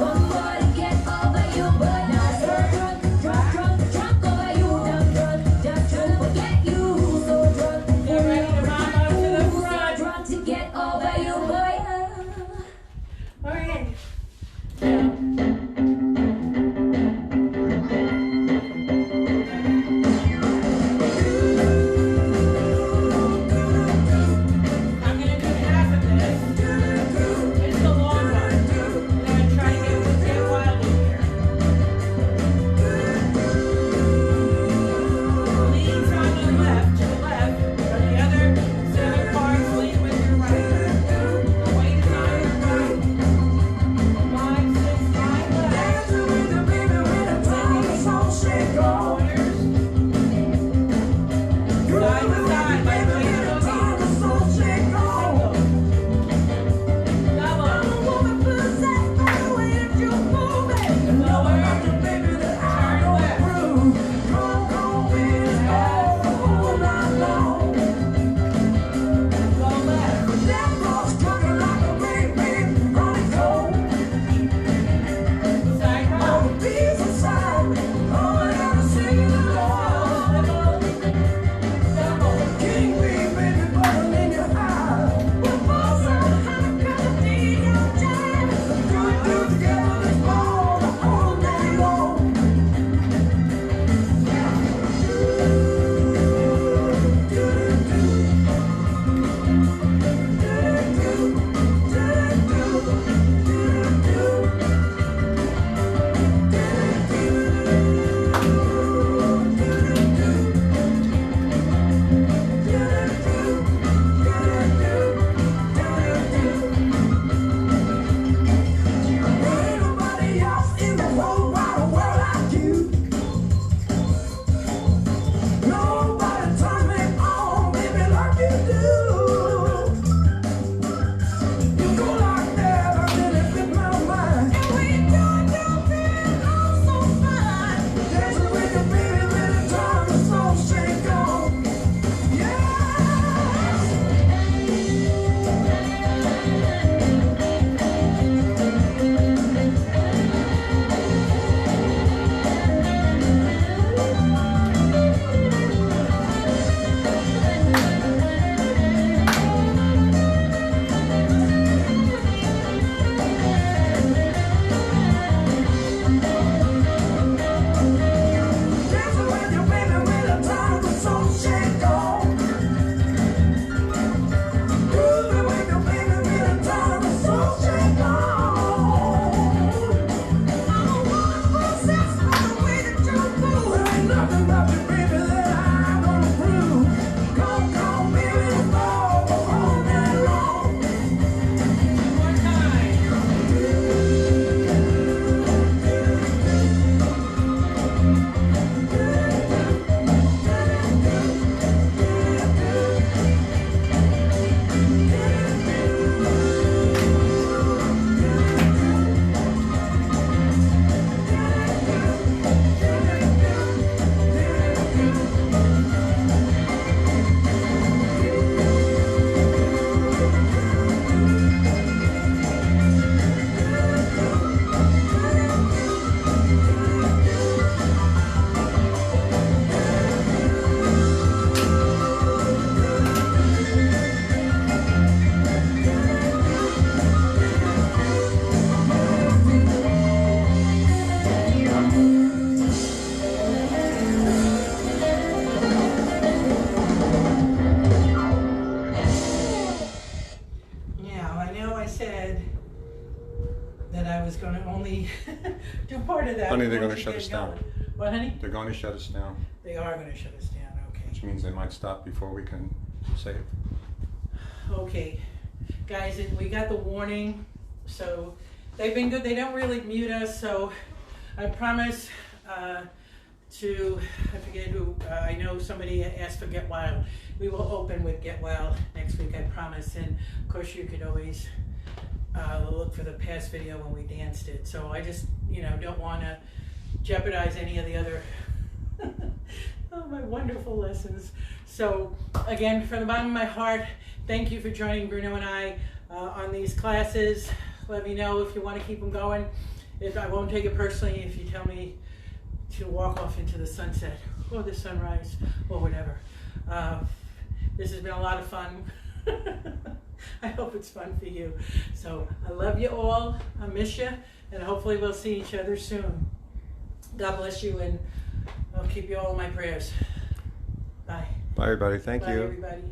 one more to get over you, boy. Now I'm so drunk, drunk, drunk, drunk over you, done drunk just to forget you. So drunk, Get ready to mama to the so front. drunk to get over you, boy. Okay. I'm gonna do half of this. It's the long one. I'm gonna try to get wild in here. Leans on the left, to the left, but the other 7 parts lean with your right. The weight is on your right. 5, 6, 5 left. Dancing with the baby when the time is on shake on. Corners. Side to side, like Baby, when the time is on shake on. double. I'm a woman possessed by the way that you move it. And knowing I'm the baby that I go through. Come, baby, all night long. Go left. That boss cooking like a baby, running cold. Side All right. the bees inside, all I gotta sing is the Lord. Double. King bee, baby, bubbling in your eye. We're both so hot, gonna need your jam. Good, good together, let's ball the whole day long. Ain't nobody else in the whole wide world like you. Nobody turn me on, baby, like you do. You go like that, I really flip my mind. And when you feel all so fine. Dancing with your baby when the time is so shake on. Yeah. Dancing with your baby when the time is so shake on. Grooving with your baby when the time is so shake on. I'm a woman possessed by the way that you move. There ain't nothing about you, baby, that I gonna prove. Come, baby, let's ball all night long. One time. Yeah, I know I said that I was gonna only do part of that. Honey, they're once gonna you shut get us down. going. What, honey? They're going to shut us down, They are gonna shut us down, okay. which means they might stop before we can save. Okay, guys, we got the warning, so they've been good. They don't really mute us, so I promise to, I forget who, I know somebody asked for Get Wild. We will open with Get Wild next week, I promise. And of course you could always look for the past video when we danced it. So I just, you know, don't want to jeopardize any of the other oh, my wonderful lessons. So again, from the bottom of my heart, thank you for joining Bruno and I on these classes. Let me know if you want to keep them going. If I won't take it personally if you tell me to walk off into the sunset or the sunrise or whatever. This has been a lot of fun. I hope it's fun for you. So I love you all. I miss you, and hopefully we'll see each other soon. God bless you, and I'll keep you all in my prayers. Bye. Bye, everybody. Thank Bye, you. everybody.